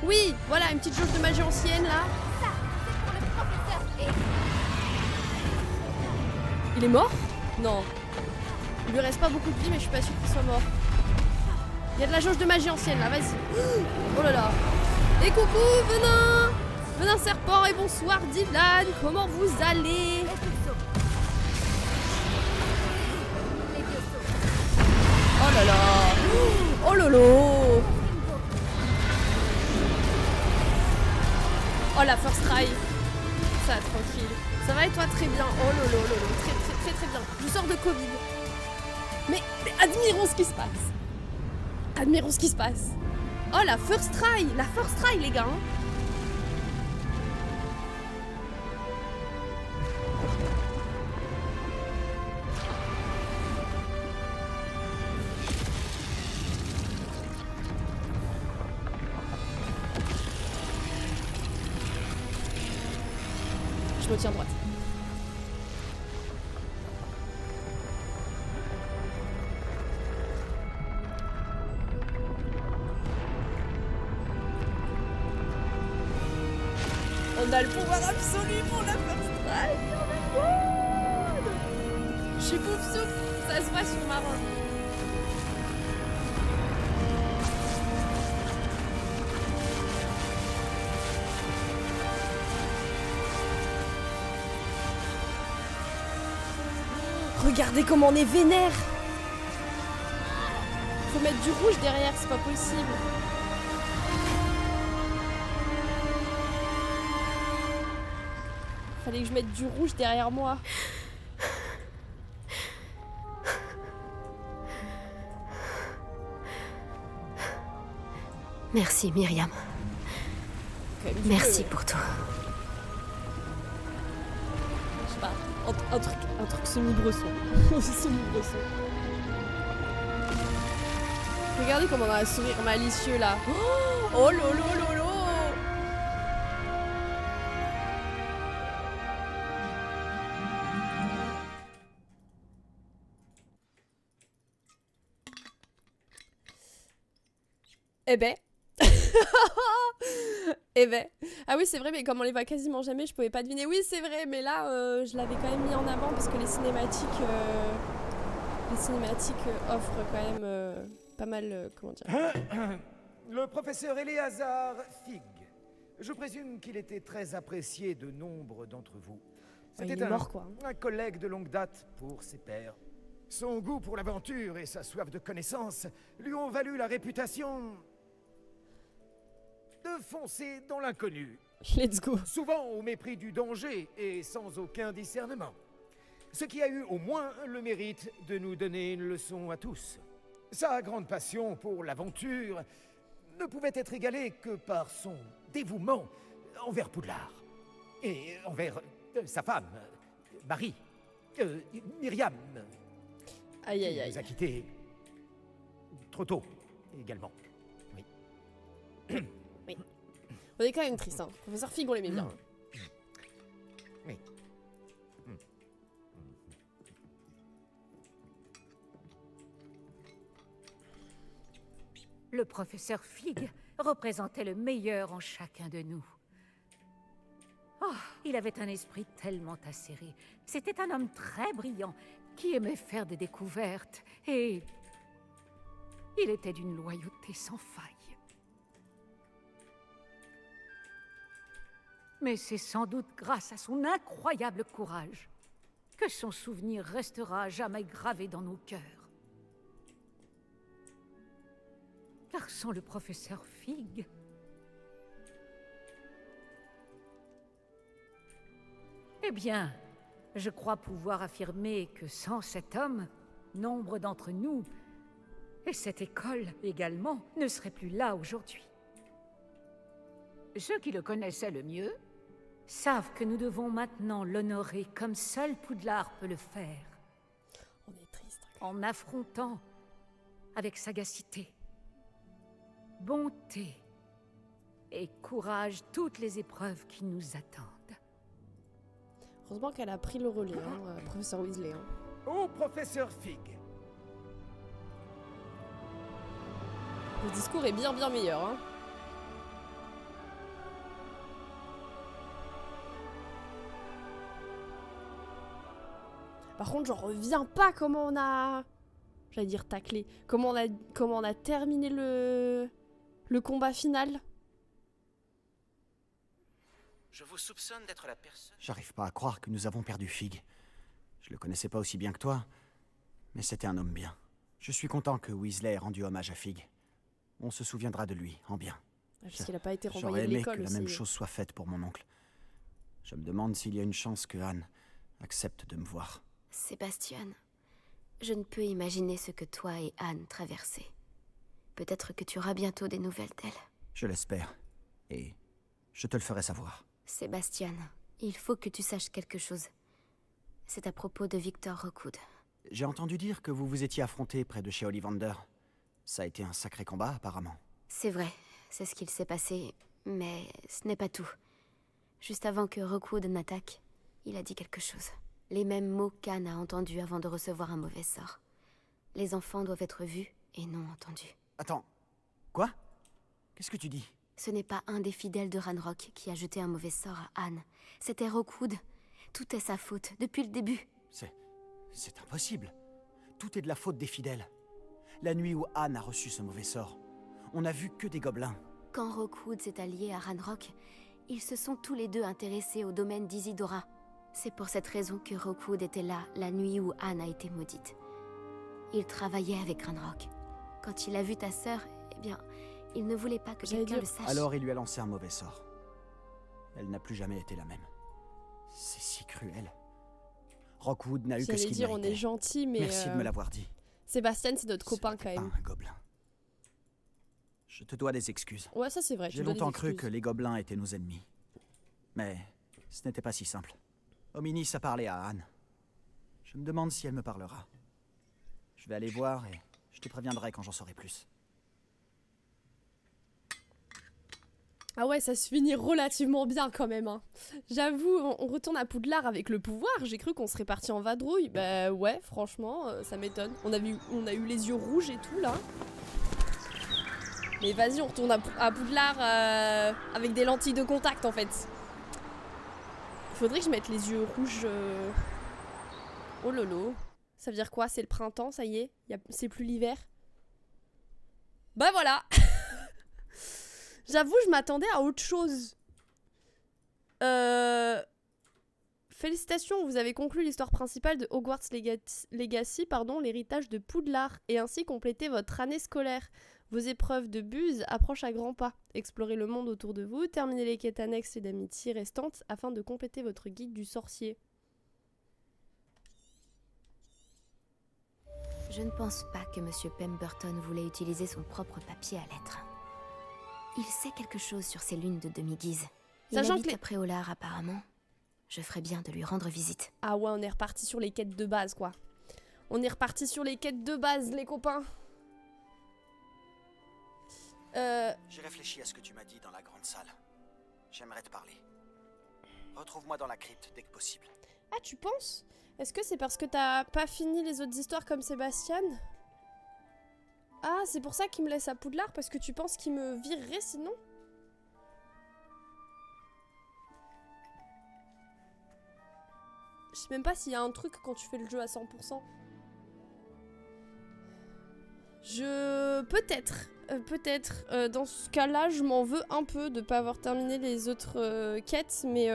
Oui, voilà, une petite jauge de magie ancienne là. Ça, c'est pour le professeur. Il est mort? Non. Il lui reste pas beaucoup de vie, mais je suis pas sûre qu'il soit mort. Il y a de la jauge de magie ancienne là, vas-y. Oh là là. Et coucou, Venin! Venin serpent et bonsoir Dylan, comment vous allez? Oh là là. Oh lolo. Oh la first try. Ça, tranquille. Ça va et toi? Très bien. Oh lolo, lolo. Très bien. Je sors de Covid. Mais admirons ce qui se passe. Admirons ce qui se passe. Oh la first try les gars. Hein. Je me tiens droite. On a le pouvoir absolu pour la first strike. Oh my god. Je suis pouf soupe. Ça se voit sur ma robe. Regardez comment on est vénère. Faut mettre du rouge derrière, c'est pas possible. Fallait que je mette du rouge derrière moi. Merci Myriam. Merci pour tout. Je sais pas, un truc semi-bresson. Semi-bresson. Regardez comment on a un sourire malicieux là. Oh lolo lolo. Eh ben. Eh ben. Ah oui, c'est vrai, mais comme on les voit quasiment jamais, je pouvais pas deviner. Oui, c'est vrai, mais là, je l'avais quand même mis en avant parce que les cinématiques offrent quand même pas mal, comment dire. Le professeur Éléazar Fig. Je présume qu'il était très apprécié de nombre d'entre vous. C'était il est mort, quoi. un collègue de longue date pour ses pairs. Son goût pour l'aventure et sa soif de connaissance lui ont valu la réputation de foncer dans l'inconnu. Let's go. Souvent au mépris du danger et sans aucun discernement. Ce qui a eu au moins le mérite de nous donner une leçon à tous. Sa grande passion pour l'aventure ne pouvait être égalée que par son dévouement envers Poudlard. Et envers sa femme, Marie, Myriam. Aïe aïe Il aïe. nous a quittés trop tôt, également. Oui. Oui. On est quand même triste, hein. Professeur Fig, on l'aimait bien. Oui. Le professeur Fig représentait le meilleur en chacun de nous. Oh, il avait un esprit tellement acéré. C'était un homme très brillant qui aimait faire des découvertes et il était d'une loyauté sans faille. Mais c'est sans doute grâce à son incroyable courage que son souvenir restera à jamais gravé dans nos cœurs. Car sans le professeur Fig, eh bien, je crois pouvoir affirmer que sans cet homme, nombre d'entre nous, et cette école également, ne seraient plus là aujourd'hui. Ceux qui le connaissaient le mieux savent que nous devons maintenant l'honorer comme seul Poudlard peut le faire. On est triste. En affrontant avec sagacité, bonté et courage toutes les épreuves qui nous attendent. Heureusement qu'elle a pris le relais, professeur Weasley. Ô professeur Fig, Le discours est bien meilleur. Hein. Par contre, j'en reviens pas comment on a... J'allais dire taclé. Comment on a terminé le combat final. Je vous soupçonne d'être la personne... J'arrive pas à croire que nous avons perdu Fig. Je le connaissais pas aussi bien que toi, mais c'était un homme bien. Je suis content que Weasley ait rendu hommage à Fig. On se souviendra de lui, en bien. Parce qu'il a pas été renvoyé J'aurais de aimé l'école que aussi. la même chose soit faite pour mon oncle. Je me demande s'il y a une chance que Anne accepte de me voir. Sébastien, je ne peux imaginer ce que toi et Anne traversez. Peut-être que tu auras bientôt des nouvelles d'elle. Je l'espère, et je te le ferai savoir. Sébastien, il faut que tu saches quelque chose. C'est à propos de Victor Rookwood. J'ai entendu dire que vous vous étiez affronté près de chez Ollivander. Ça a été un sacré combat, apparemment. C'est vrai, c'est ce qu'il s'est passé, mais ce n'est pas tout. Juste avant que Rookwood n'attaque, il a dit quelque chose. Les mêmes mots qu'Anne a entendus avant de recevoir un mauvais sort. Les enfants doivent être vus et non entendus. Attends, quoi? Qu'est-ce que tu dis? Ce n'est pas un des fidèles de Ranrock qui a jeté un mauvais sort à Anne. C'était Rookwood. Tout est sa faute, depuis le début. C'est impossible. Tout est de la faute des fidèles. La nuit où Anne a reçu ce mauvais sort, on n'a vu que des gobelins. Quand Rookwood s'est allié à Ranrock, ils se sont tous les deux intéressés au domaine d'Isidora. C'est pour cette raison que Rookwood était là la nuit où Anne a été maudite. Il travaillait avec Ranrock. Quand il a vu ta sœur, eh bien, il ne voulait pas que quelqu'un le sache. Alors il lui a lancé un mauvais sort. Elle n'a plus jamais été la même. C'est si cruel. Rookwood n'a eu que ce qu'il méritait. On est gentil, mais... Merci de me l'avoir dit. Sébastien, c'est notre copain quand même. Un gobelin. Je te dois des excuses. Ouais, ça c'est vrai. J'ai longtemps cru que les gobelins étaient nos ennemis. Mais ce n'était pas si simple. Hominis a parlé à Anne. Je me demande si elle me parlera. Je vais aller voir et je te préviendrai quand j'en saurai plus. Ah ouais, ça se finit relativement bien quand même. Hein. J'avoue, on retourne à Poudlard avec le pouvoir. J'ai cru qu'on serait parti en vadrouille. Bah ouais, franchement, ça m'étonne. On a eu les yeux rouges et tout là. Mais vas-y, on retourne à Poudlard avec des lentilles de contact en fait. Faudrait que je mette les yeux rouges. Oh lolo. Ça veut dire quoi? C'est le printemps, ça y est? C'est plus l'hiver? Bah voilà. J'avoue, je m'attendais à autre chose. Félicitations, vous avez conclu l'histoire principale de Hogwarts Legacy, l'héritage de Poudlard, et ainsi complété votre année scolaire. Vos épreuves de buse approchent à grands pas. Explorez le monde autour de vous, terminez les quêtes annexes et d'amitié restantes afin de compléter votre guide du sorcier. Je ne pense pas que Monsieur Pemberton voulait utiliser son propre papier à lettres. Il sait quelque chose sur ces lunes de demi-guise. Il habite à Préolard apparemment. Je ferais bien de lui rendre visite. Ah ouais, on est reparti sur les quêtes de base, quoi. On est reparti sur les quêtes de base, les copains. J'ai réfléchi à ce que tu m'as dit dans la grande salle. J'aimerais te parler. Retrouve-moi dans la crypte dès que possible. Ah, tu penses? Est-ce que c'est parce que t'as pas fini les autres histoires comme Sébastien? Ah, c'est pour ça qu'il me laisse à Poudlard, parce que tu penses qu'il me virerait sinon? Je sais même pas s'il y a un truc quand tu fais le jeu à 100%. Peut-être. Dans ce cas-là, je m'en veux un peu de pas avoir terminé les autres quêtes, mais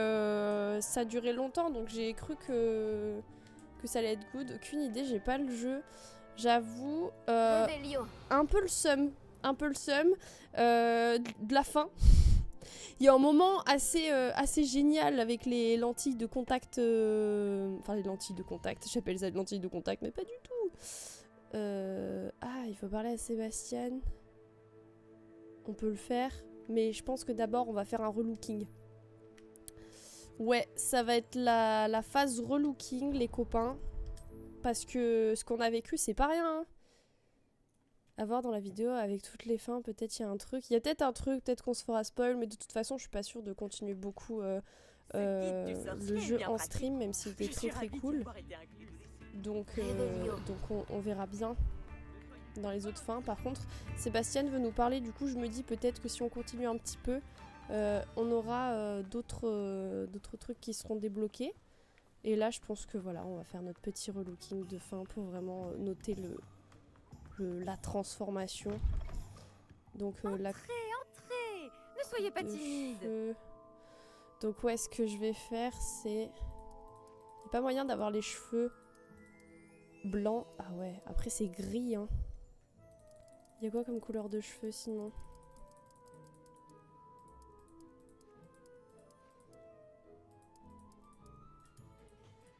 ça a duré longtemps, donc j'ai cru que ça allait être good. Aucune idée, j'ai pas le jeu. J'avoue, un peu le seum. De la fin. Il y a un moment assez génial avec les lentilles de contact. Enfin, les lentilles de contact. J'appelle ça des lentilles de contact, mais pas du tout. Ah, il faut parler à Sébastien. On peut le faire. Mais je pense que d'abord, on va faire un relooking. Ouais, ça va être la phase relooking, les copains. Parce que ce qu'on a vécu, c'est pas rien. Hein. À voir dans la vidéo avec toutes les fins, peut-être il y a un truc. Il y a peut-être un truc, peut-être qu'on se fera spoil, mais de toute façon, je suis pas sûre de continuer beaucoup le jeu en stream, même s'il était très très cool. Donc on verra bien dans les autres fins. Par contre, Sébastien veut nous parler, du coup, je me dis peut-être que si on continue un petit peu, on aura d'autres trucs qui seront débloqués. Et là, je pense que voilà, on va faire notre petit relooking de fin pour vraiment noter la transformation. Donc entrez. Ne soyez pas timide. Donc ouais, ce que je vais faire, c'est... Il n'y a pas moyen d'avoir les cheveux blancs. Ah ouais, après c'est gris, hein. Il y a quoi comme couleur de cheveux, sinon?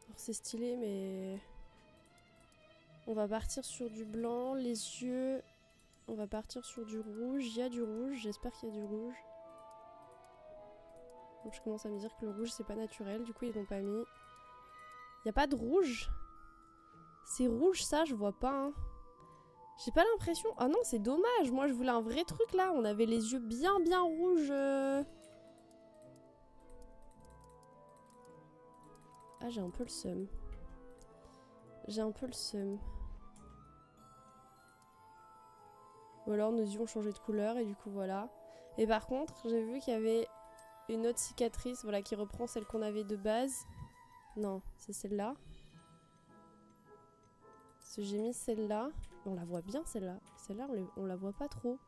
Alors c'est stylé, mais... On va partir sur du blanc, les yeux, on va partir sur du rouge. Il y a du rouge, j'espère qu'il y a du rouge. Donc je commence à me dire que le rouge c'est pas naturel, du coup ils l'ont pas mis. Il y a pas de rouge? C'est rouge ça, je vois pas. Hein. J'ai pas l'impression... Ah non, c'est dommage, moi je voulais un vrai truc là, on avait les yeux bien rouges. Ah, j'ai un peu le seum. Ou alors nos yeux ont changé de couleur et du coup voilà. Et par contre, j'ai vu qu'il y avait une autre cicatrice, voilà, qui reprend celle qu'on avait de base. Non, c'est celle-là. Parce que j'ai mis celle-là. On la voit bien celle-là. Celle-là, on la voit pas trop.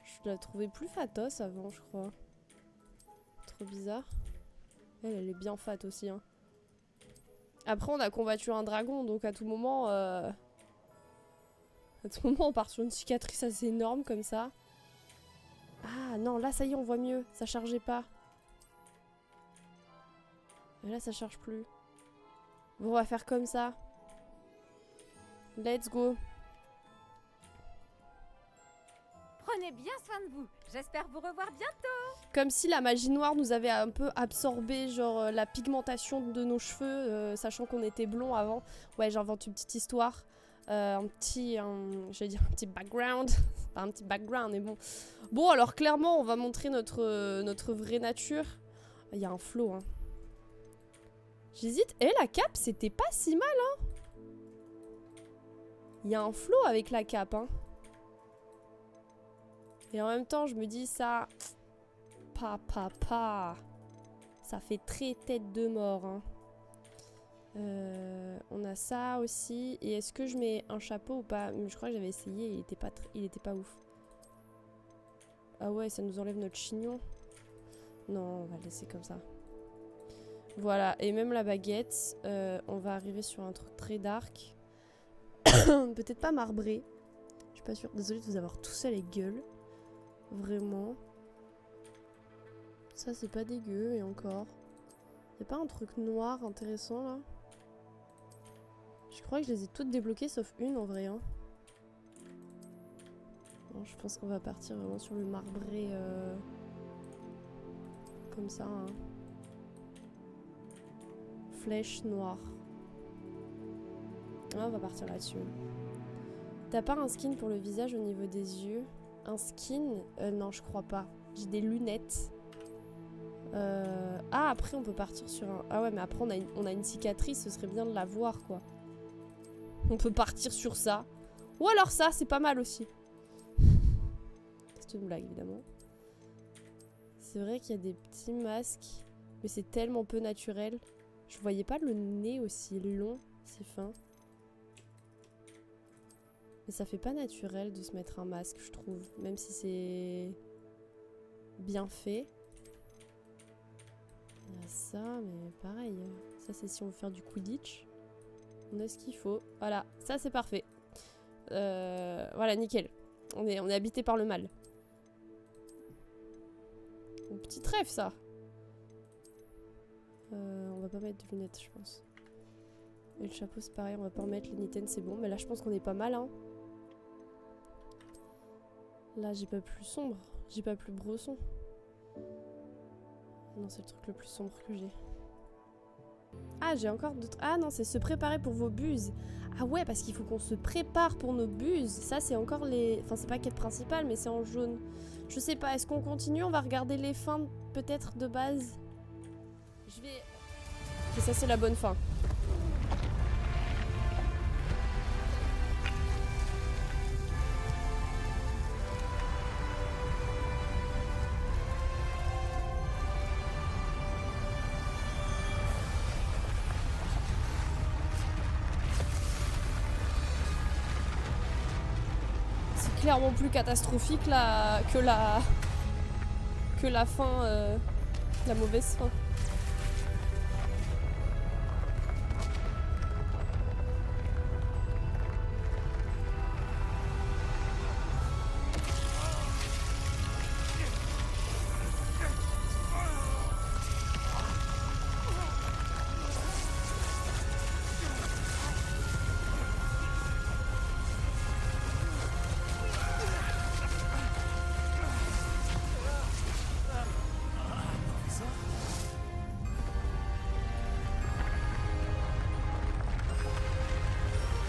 Je la trouvais plus fatos avant, je crois. Trop bizarre. Elle est bien fat aussi, hein. Après, on a combattu un dragon, donc à tout moment... À tout moment, on part sur une cicatrice assez énorme, comme ça. Ah, non, là, ça y est, on voit mieux. Ça chargeait pas. Et là, ça charge plus. Bon, on va faire comme ça. Let's go. Prenez bien soin de vous. J'espère vous revoir bientôt. Comme si la magie noire nous avait un peu absorbé, genre la pigmentation de nos cheveux, sachant qu'on était blond avant. Ouais, j'invente une petite histoire. J'allais dire un petit background. Pas un petit background, mais bon. Bon, alors clairement, on va montrer notre vraie nature. Il y a un flow, hein. J'hésite. La cape, c'était pas si mal, hein. Il y a un flow avec la cape, hein. Et en même temps, je me dis ça... Ça fait très tête de mort, hein. On a ça aussi. Et est-ce que je mets un chapeau ou pas? Je crois que j'avais essayé, il était pas ouf. Ah ouais, ça nous enlève notre chignon. Non, on va le laisser comme ça. Voilà, et même la baguette, on va arriver sur un truc très dark. Peut-être pas marbré. Je suis pas sûre. Désolée de vous avoir tous à les gueules. Vraiment. Ça, c'est pas dégueu, et encore. Y'a pas un truc noir intéressant, là? Je crois que je les ai toutes débloquées, sauf une, en vrai, hein. Non, je pense qu'on va partir vraiment sur le marbré, comme ça, hein. Flèche noire. Ah, on va partir là-dessus. T'as pas un skin pour le visage au niveau des yeux? Un skin? Non, je crois pas. J'ai des lunettes. Ah, après on peut partir sur un... Ah ouais, mais après on a une cicatrice, ce serait bien de la voir, quoi. On peut partir sur ça. Ou alors ça, c'est pas mal aussi. C'est une blague, évidemment. C'est vrai qu'il y a des petits masques, mais c'est tellement peu naturel. Je voyais pas le nez aussi long, si fin. Mais ça fait pas naturel de se mettre un masque, je trouve. Même si c'est bien fait. Il y a ça, mais pareil. Ça, c'est si on veut faire du Quidditch. On a ce qu'il faut. Voilà, ça c'est parfait. Voilà, nickel. On est habité par le mal. Un petit trèfle, ça. On va pas mettre de lunettes, je pense. Et le chapeau, c'est pareil, on va pas en mettre. Les Nitten, c'est bon. Mais là, je pense qu'on est pas mal, hein. Là, j'ai pas plus sombre. J'ai pas plus bresson. Non, c'est le truc le plus sombre que j'ai. Ah, j'ai encore d'autres... Ah non, c'est se préparer pour vos buses. Ah ouais, parce qu'il faut qu'on se prépare pour nos buses. Ça, c'est encore les... Enfin, c'est pas quête principale, mais c'est en jaune. Je sais pas, est-ce qu'on continue? On va regarder les fins, peut-être, de base. Je vais... Ok, ça, c'est la bonne fin. Clairement plus catastrophique là, que la fin, la mauvaise fin.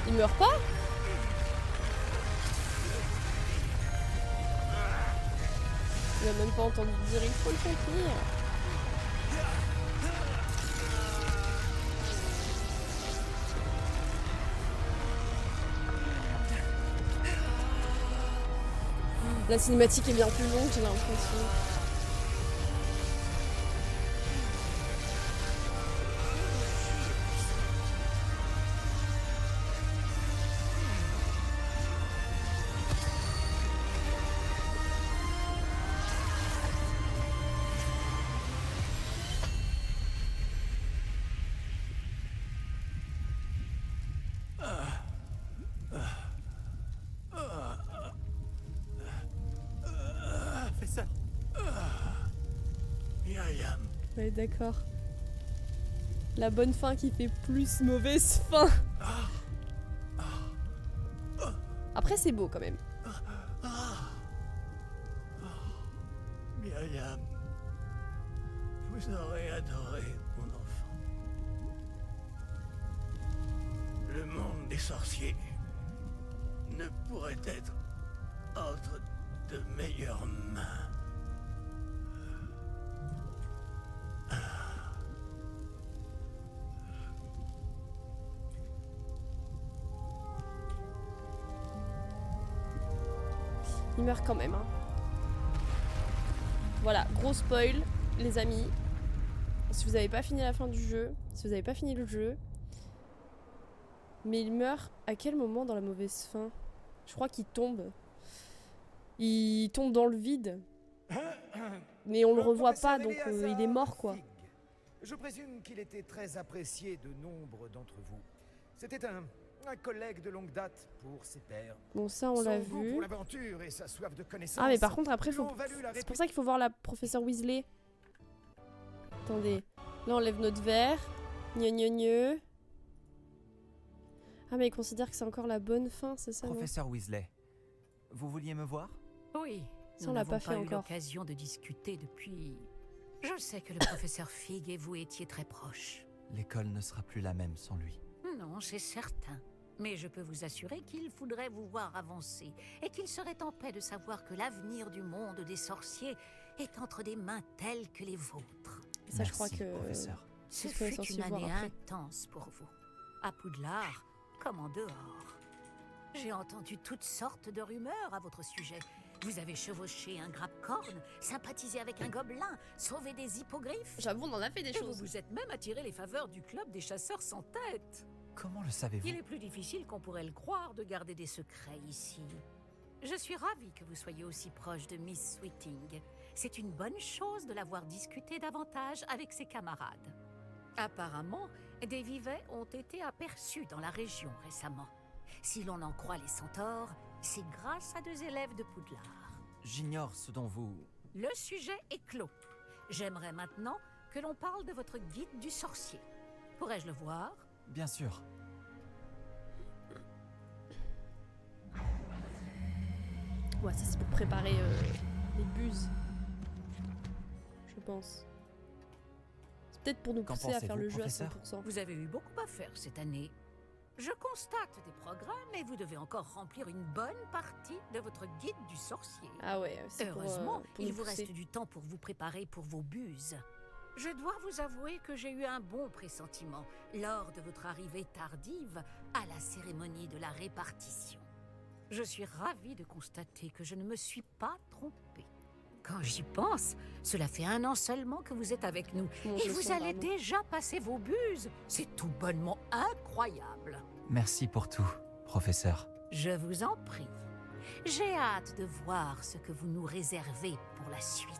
Il meurt pas? Il a même pas entendu dire il faut le contenir. La cinématique est bien plus longue, j'ai l'impression. Ouais, d'accord. La bonne fin qui fait plus mauvaise fin. Après, c'est beau quand même. Myriam, vous aurez adoré mon enfant. Le monde des sorciers ne pourrait être entre de meilleures mains. Il meurt quand même, hein. Voilà, gros spoil, les amis. Si vous n'avez pas fini la fin du jeu, si vous n'avez pas fini le jeu. Mais il meurt à quel moment dans la mauvaise fin? Je crois qu'il tombe. Il tombe dans le vide. Mais on le revoit pas, donc il est mort, quoi. Je présume qu'il était très apprécié de nombre d'entre vous. C'était un collègue de longue date pour ses pairs. Bon, ça on l'a vu. Pour l'aventure et sa soif de connaissance. Ah, mais par contre, après, faut... c'est pour ça qu'il faut voir la professeure Weasley. Attendez. Là, on lève notre verre. Gneu, gneu, gneu. Ah, mais il considère que c'est encore la bonne fin, c'est ça? Professeur Weasley, vous vouliez me voir? Oui. Ça, on l'a pas fait eu encore. l'occasion de discuter depuis... Je sais que le professeur Fig et vous étiez très proches. L'école ne sera plus la même sans lui. Non, c'est certain. Mais je peux vous assurer qu'il faudrait vous voir avancer et qu'il serait en paix de savoir que l'avenir du monde des sorciers est entre des mains telles que les vôtres. Ça, je crois que... professeur. Ce fut une année intense pour vous. À Poudlard, comme en dehors. J'ai entendu toutes sortes de rumeurs à votre sujet. Vous avez chevauché un grappe-corne, sympathisé avec un gobelin, sauvé des hippogriffes. J'avoue, on en a fait des Et choses. vous vous êtes même attiré les faveurs du club des chasseurs sans tête. Comment le savez-vous? Il est plus difficile qu'on pourrait le croire de garder des secrets ici. Je suis ravie que vous soyez aussi proche de Miss Sweeting. C'est une bonne chose de l'avoir discuté davantage avec ses camarades. Apparemment, des vivets ont été aperçus dans la région récemment. Si l'on en croit les centaures, c'est grâce à 2 élèves de Poudlard. J'ignore ce dont vous... Le sujet est clos. J'aimerais maintenant que l'on parle de votre guide du sorcier. Pourrais-je le voir? Bien sûr. Ouais, ça c'est pour préparer les buses. Je pense. C'est peut-être pour nous pousser à faire le jeu à 100%. Vous avez eu beaucoup à faire cette année. Je constate des progrès, mais vous devez encore remplir une bonne partie de votre guide du sorcier. Ah ouais, c'est heureusement, pour il nous vous pousser. reste du temps pour vous préparer pour vos buses. Je dois vous avouer que j'ai eu un bon pressentiment lors de votre arrivée tardive à la cérémonie de la répartition. Je suis ravie de constater que je ne me suis pas trompée. Quand j'y pense, cela fait 1 an seulement que vous êtes avec nous. Et vous allez déjà passer vos buses. C'est tout bonnement incroyable. Merci pour tout, professeur. Je vous en prie. J'ai hâte de voir ce que vous nous réservez pour la suite.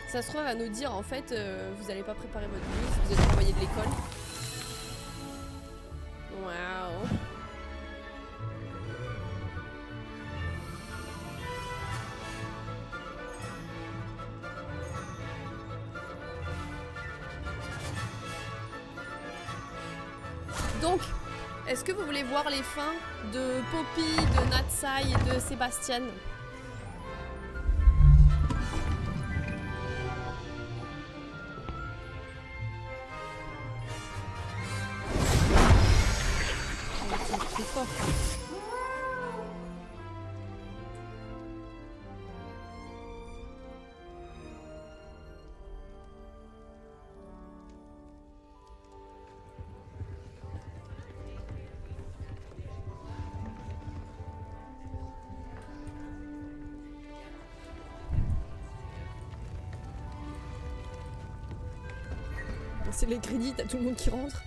Ça se trouve, elle va nous dire en fait, vous allez pas préparer votre bus, vous êtes renvoyé de l'école. Waouh. Donc, est-ce que vous voulez voir les fins de Poppy, de Natsai et de Sébastien? C'est fort. C'est les crédits, t'as tout le monde qui rentre.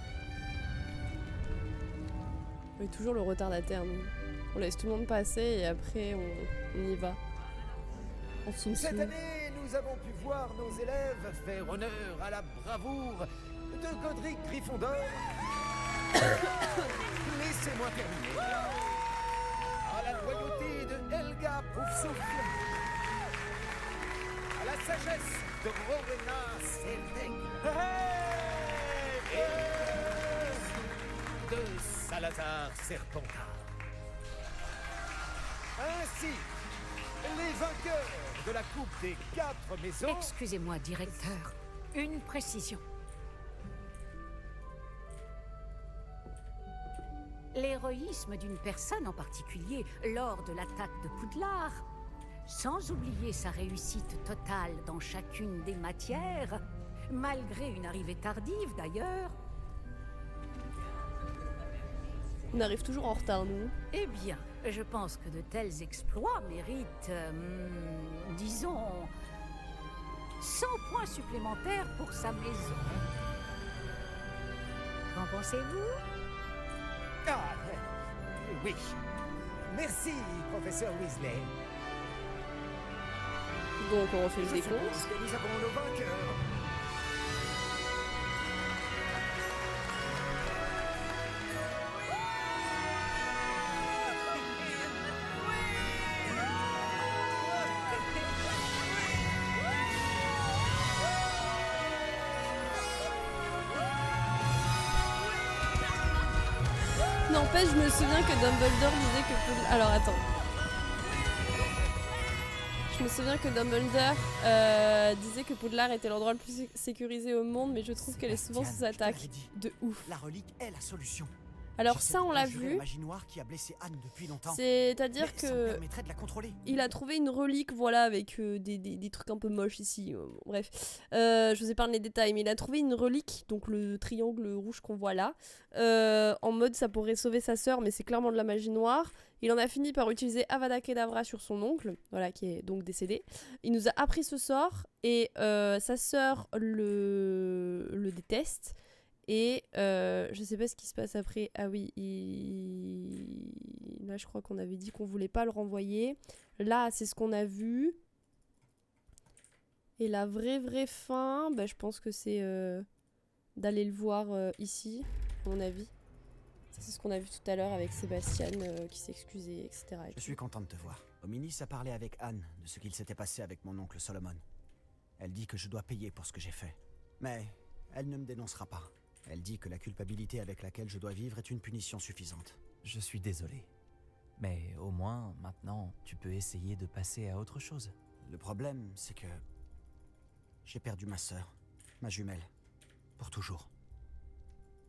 On est toujours le retardataire, nous. On laisse tout le monde passer et après on y va. On se Cette année, nous avons pu voir nos élèves faire honneur à la bravoure de Godric Gryffondor. Laissez-moi terminer. À la loyauté de Helga Poufsouffle. À la sagesse de Rowena Seltec. Et de Salazar Serpentard. Ainsi, les vainqueurs de la Coupe des 4 maisons... Excusez-moi, directeur. Une précision. L'héroïsme d'une personne en particulier lors de l'attaque de Poudlard, sans oublier sa réussite totale dans chacune des matières, malgré une arrivée tardive d'ailleurs... On arrive toujours en retard, nous. Eh bien, je pense que de tels exploits méritent, disons, 100 points supplémentaires pour sa maison. Qu'en pensez-vous? Ah, oui. Merci, professeur Weasley. Donc on refait le Je décompte. suppose que nous avons nos vainqueurs. N'empêche, je me souviens que Dumbledore disait que... Alors attends. Je me souviens que Dumbledore disait que Poudlard était l'endroit le plus sécurisé au monde, mais je trouve qu'elle est souvent sous attaque. De ouf. La relique est la solution. Alors ça, on l'a vu. La magie noire qui a blessé Anne depuis longtemps. C'est-à-dire ça me que permettrait de la contrôler. il a trouvé une relique, voilà, avec des trucs un peu moches ici. Bref, je vous épargne les détails, mais il a trouvé une relique, donc le triangle rouge qu'on voit là, en mode ça pourrait sauver sa sœur, mais c'est clairement de la magie noire. Il en a fini par utiliser Avada Kedavra sur son oncle, voilà, qui est donc décédé. Il nous a appris ce sort et sa sœur le déteste. Et je sais pas ce qui se passe après. Ah oui, là je crois qu'on avait dit qu'on voulait pas le renvoyer. Là, c'est ce qu'on a vu. Et la vraie fin, bah, je pense que c'est d'aller le voir ici, à mon avis. Ça, c'est ce qu'on a vu tout à l'heure avec Sébastien qui s'excusait, etc. Je suis content de te voir. Ominis a parlé avec Anne de ce qu'il s'était passé avec mon oncle Solomon. Elle dit que je dois payer pour ce que j'ai fait. Mais elle ne me dénoncera pas. Elle dit que la culpabilité avec laquelle je dois vivre est une punition suffisante. Je suis désolé. Mais au moins, maintenant, tu peux essayer de passer à autre chose. Le problème, c'est que j'ai perdu ma sœur, ma jumelle, pour toujours.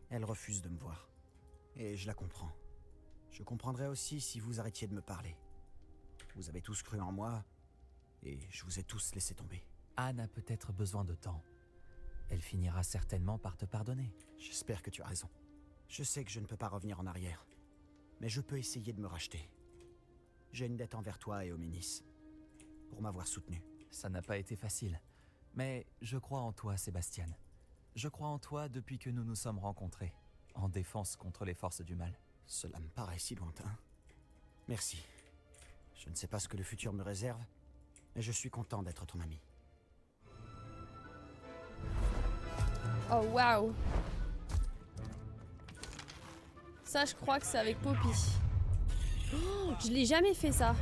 Elle refuse de me voir. Et je la comprends. Je comprendrais aussi si vous arrêtiez de me parler. Vous avez tous cru en moi, et je vous ai tous laissé tomber. Anne a peut-être besoin de temps. Elle finira certainement par te pardonner. J'espère que tu as raison. Je sais que je ne peux pas revenir en arrière. Mais je peux essayer de me racheter. J'ai une dette envers toi et Ominis. Pour m'avoir soutenu. Ça n'a pas été facile. Mais je crois en toi, Sébastien. Je crois en toi depuis que nous nous sommes rencontrés. En défense contre les forces du mal. Cela me paraît si lointain. Merci. Je ne sais pas ce que le futur me réserve, mais je suis content d'être ton ami. Oh waouh! Ça, je crois que c'est avec Poppy. Oh, je l'ai jamais fait ça.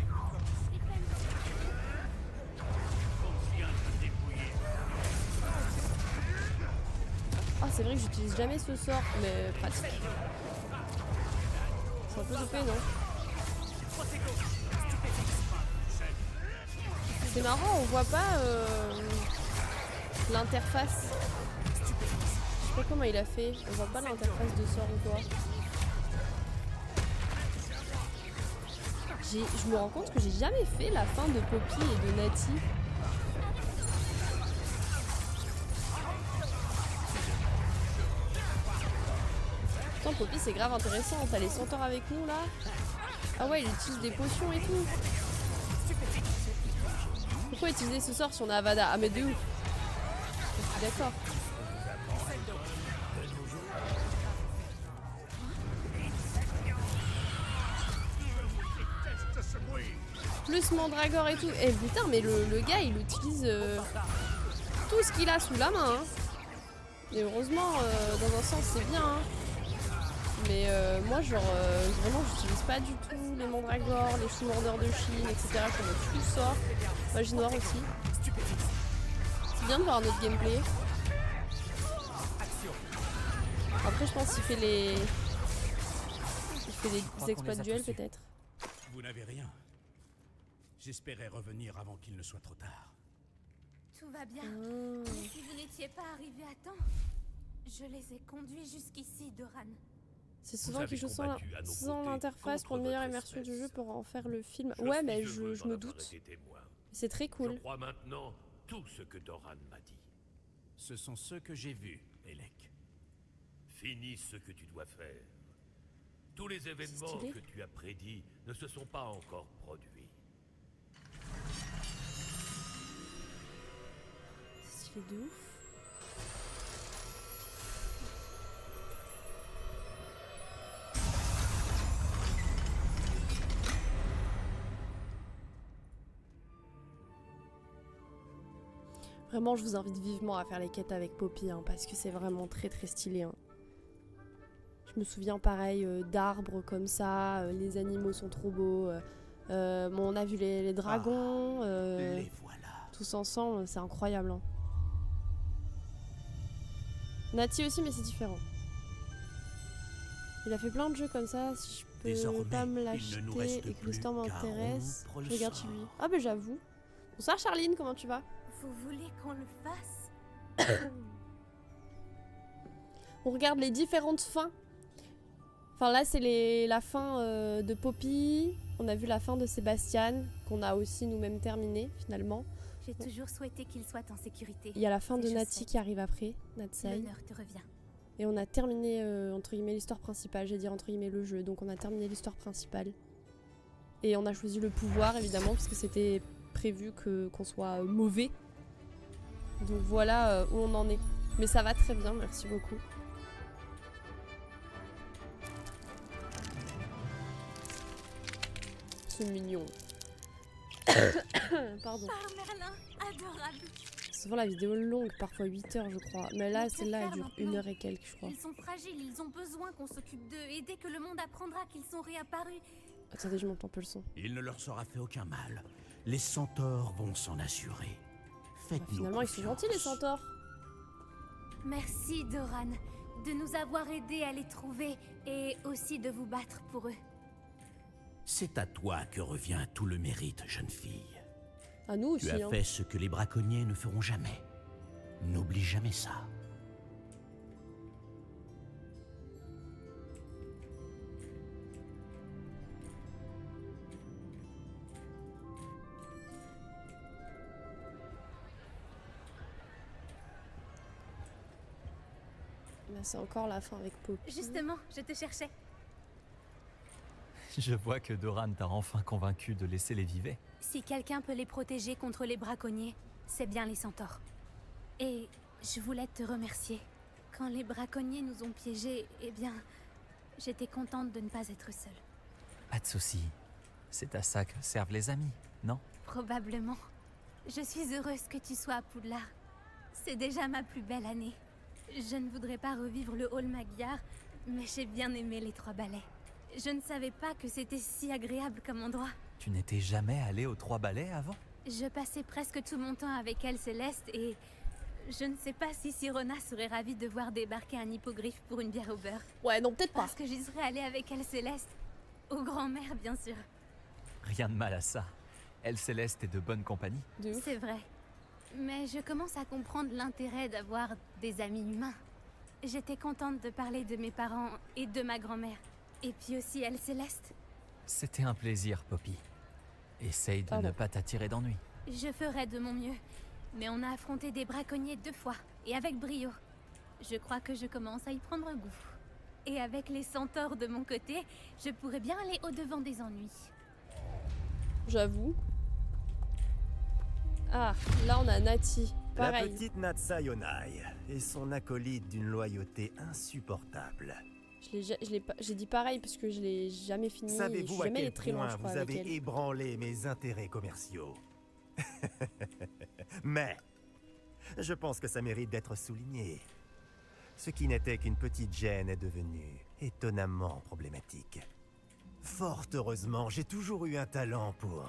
Ah, c'est vrai que j'utilise jamais ce sort, mais pratique. C'est un peu OP, non? C'est marrant, on voit pas l'interface. Je sais pas comment il a fait, on voit pas l'interface de sort ou quoi. Je me rends compte que j'ai jamais fait la fin de Poppy et de Natty. Putain, Poppy c'est grave intéressant, t'as les centaures avec nous là. Ah ouais, il utilise des potions et tout. Pourquoi utiliser ce sort si on a Avada? Ah mais de ouf. Je suis d'accord. Plus Mandragore et tout. Eh putain, mais le gars il utilise tout ce qu'il a sous la main. Hein. Et heureusement, dans un sens c'est bien. Hein. Mais moi, genre, vraiment, j'utilise pas du tout les Mandragore, les Sous-Mordeurs de Chine, etc. Je mets tout le sort. Magie noire aussi. C'est bien de voir un autre gameplay. Après, je pense qu'il fait les. Il fait des exploits de duel peut-être. Vous n'avez rien. J'espérais revenir avant qu'il ne soit trop tard. Tout va bien. Mais si vous n'étiez pas arrivé à temps, je les ai conduits jusqu'ici, Doran. C'est souvent qu'ils jouent sans l'interface pour une meilleure immersion du jeu pour en faire le film. Ouais, mais je me doute. C'est très cool. Je crois maintenant tout ce que Doran m'a dit. Ce sont ceux que j'ai vus, Elec. Finis ce que tu dois faire. Tous les événements que tu as prédits ne se sont pas encore produits. C'est stylé de ouf. Vraiment, je vous invite vivement à faire les quêtes avec Poppy, hein, parce que c'est vraiment très très stylé. Hein. Je me souviens pareil d'arbres comme ça, les animaux sont trop beaux. Bon, on a vu les dragons, Les voilà. tous ensemble, c'est incroyable. Hein. Natty aussi, mais c'est différent. Il a fait plein de jeux comme ça, si je peux pas me l'acheter et que l'histoire m'intéresse, je regarde chez lui. Ah bah j'avoue. Bonsoir Charline, comment tu vas? Vous voulez qu'on le fasse? On regarde les différentes fins. Enfin là c'est la fin de Poppy. On a vu la fin de Sébastien, qu'on a aussi nous-mêmes terminé finalement. J'ai toujours souhaité qu'il soit en sécurité. Il y a la fin de Et je Nati sais. qui arrive après, Natsai. L'honneur te revient. Et on a terminé, entre guillemets, l'histoire principale. J'ai dit entre guillemets le jeu, donc on a terminé l'histoire principale. Et on a choisi le pouvoir, évidemment, parce que c'était prévu qu'on soit mauvais. Donc voilà où on en est. Mais ça va très bien, merci beaucoup. C'est mignon. Pardon. Par Merlin, adorable. Souvent la vidéo est longue, parfois 8 heures je crois. Mais là, Mais que celle-là, elle faire dure maintenant 1 heure et quelques, je crois. Ils sont fragiles, ils ont besoin qu'on s'occupe d'eux. Et dès que le monde apprendra qu'ils sont réapparus, Attendez, je m'entends peu le son. Il ne leur sera fait aucun mal. Les centaures vont s'en assurer. Faites-nous Finalement, ils sont gentils les centaures. merci Doran de nous avoir aidés à les trouver et aussi de vous battre pour eux. C'est à toi que revient tout le mérite, jeune fille. À nous aussi, Tu as hein. fait ce que les braconniers ne feront jamais. N'oublie jamais ça. Là, c'est encore la fin avec Poppy. Justement, je te cherchais. Je vois que Doran t'a enfin convaincu de laisser les vivets. Si quelqu'un peut les protéger contre les braconniers, c'est bien les centaures. Et je voulais te remercier. Quand les braconniers nous ont piégés, eh bien, j'étais contente de ne pas être seule. Pas de soucis. C'est à ça que servent les amis, non? Probablement. Je suis heureuse que tu sois à Poudlard. C'est déjà ma plus belle année. Je ne voudrais pas revivre le hall Magyar, mais j'ai bien aimé les 3 balais. Je ne savais pas que c'était si agréable comme endroit. Tu n'étais jamais allé aux 3 balais avant? Je passais presque tout mon temps avec elle, Céleste, et je ne sais pas si Sirona serait ravie de voir débarquer un hippogriffe pour une bière au beurre. Ouais, non, peut-être pas. Parce que j'y serais allée avec elle, Céleste. Aux grand-mères, bien sûr. Rien de mal à ça. Elle Céleste est de bonne compagnie. C'est vrai. Mais je commence à comprendre l'intérêt d'avoir des amis humains. J'étais contente de parler de mes parents et de ma grand-mère. Et puis aussi elle, Céleste. C'était un plaisir, Poppy. Essaye de ne pas t'attirer d'ennui. Je ferai de mon mieux. Mais on a affronté des braconniers 2 fois, et avec brio. Je crois que je commence à y prendre goût. Et avec les centaures de mon côté, je pourrais bien aller au-devant des ennuis. J'avoue. Ah, là on a Nati. La Pareil. petite Natsai Yonai et son acolyte d'une loyauté insupportable. J'ai dit pareil parce que je l'ai jamais fini. Je Savez-vous suis à jamais quel allée très loin, point je crois, vous avec avez elle. ébranlé mes intérêts commerciaux? Mais je pense que ça mérite d'être souligné. Ce qui n'était qu'une petite gêne est devenu étonnamment problématique. Fort heureusement, j'ai toujours eu un talent pour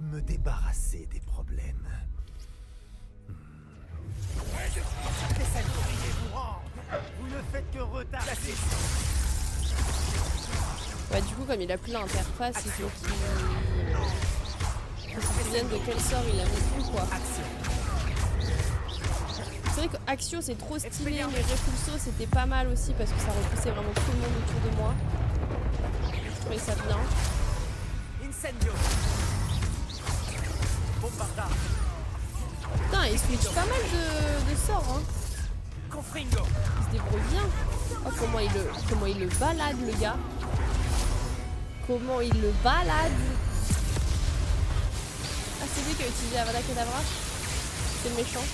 me débarrasser des problèmes. Vous ne faites que retarder. Ouais, du coup, comme il a plus l'interface, il faut qu'il se souvienne de quel sort il a mis quoi. C'est vrai qu'Axio c'est trop stylé, mais Repulso c'était pas mal aussi parce que ça repoussait vraiment tout le monde autour de moi. Je trouvais ça bien. Incendio. Bombarda. Putain, il switch pas mal de sorts, hein. Confringo. Il se débrouille bien. Oh, comment il le balade, le gars. Comment il le balade. Ah, c'est lui qui a utilisé Avada Kedavra. C'est le méchant.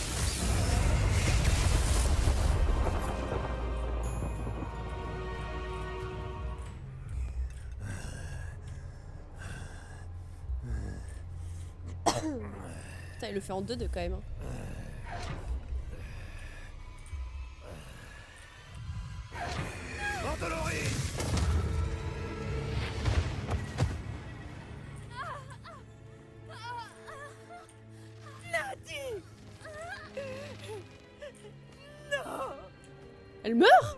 Putain, il le fait en 2-2 quand même. Hein. Nati! Non! Elle meurt?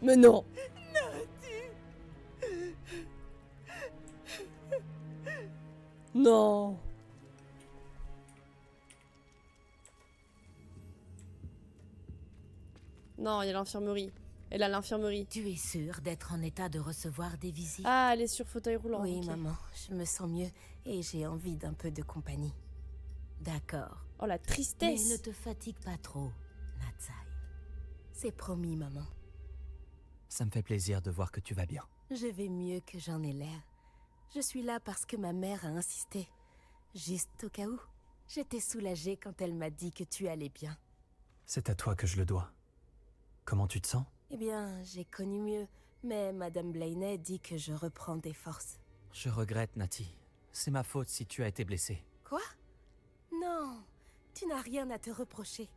Mais non! Non! Non, il y a l'infirmerie. Elle a l'infirmerie. Tu es sûre d'être en état de recevoir des visites? Ah, elle est sur fauteuil roulant. Oui, ok. maman, je me sens mieux et j'ai envie d'un peu de compagnie. D'accord. Oh, la tristesse. Mais ne te fatigue pas trop, Natsai. C'est promis, maman. Ça me fait plaisir de voir que tu vas bien. Je vais mieux que j'en ai l'air. Je suis là parce que ma mère a insisté. Juste au cas où. J'étais soulagée quand elle m'a dit que tu allais bien. C'est à toi que je le dois. Comment tu te sens? Eh bien, j'ai connu mieux, mais Madame Blaney dit que je reprends des forces. Je regrette, Natty. C'est ma faute si tu as été blessée. Quoi? Non, tu n'as rien à te reprocher.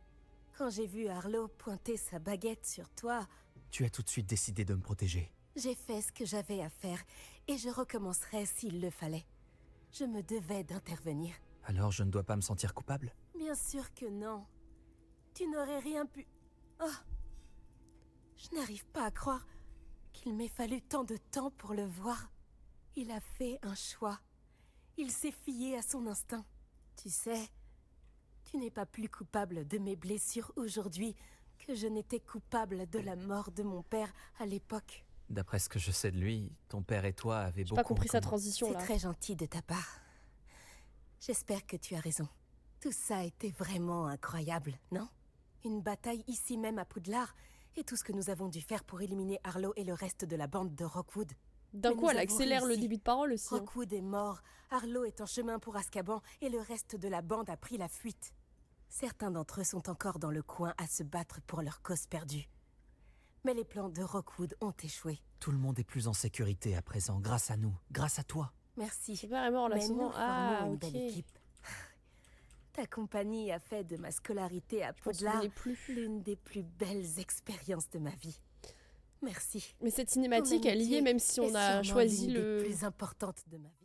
Quand j'ai vu Arlo pointer sa baguette sur toi, Tu as tout de suite décidé de me protéger. j'ai fait ce que j'avais à faire et je recommencerai s'il le fallait. Je me devais d'intervenir. Alors je ne dois pas me sentir coupable? Bien sûr que non. Tu n'aurais rien pu... Oh. Je n'arrive pas à croire qu'il m'ait fallu tant de temps pour le voir. Il a fait un choix. Il s'est fié à son instinct. Tu sais, tu n'es pas plus coupable de mes blessures aujourd'hui que je n'étais coupable de la mort de mon père à l'époque. D'après ce que je sais de lui, ton père et toi avez J'ai beaucoup... pas compris sa en commun. transition C'est là. très gentil de ta part. J'espère que tu as raison. Tout ça était vraiment incroyable, non? Une bataille ici même à Poudlard, et tout ce que nous avons dû faire pour éliminer Arlo et le reste de la bande de Rockwood. D'un Mais coup, nous elle avons accélère le réussi. début de parole aussi. hein. Rockwood est mort, Arlo est en chemin pour Azkaban, et le reste de la bande a pris la fuite. Certains d'entre eux sont encore dans le coin à se battre pour leur cause perdue. Mais les plans de Rockwood ont échoué. Tout le monde est plus en sécurité à présent, grâce à nous, grâce à toi. Merci. C'est pas vraiment là Mais souvent. nous Ah, formons une ok. belle équipe. Ta compagnie a fait de ma scolarité à Je m'en Poudlard souvenais plus. l'une des plus belles expériences de ma vie. Merci. Mais cette cinématique, Ton elle y est amitié même si on est a sûrement choisi l'une le... des plus importantes de ma vie.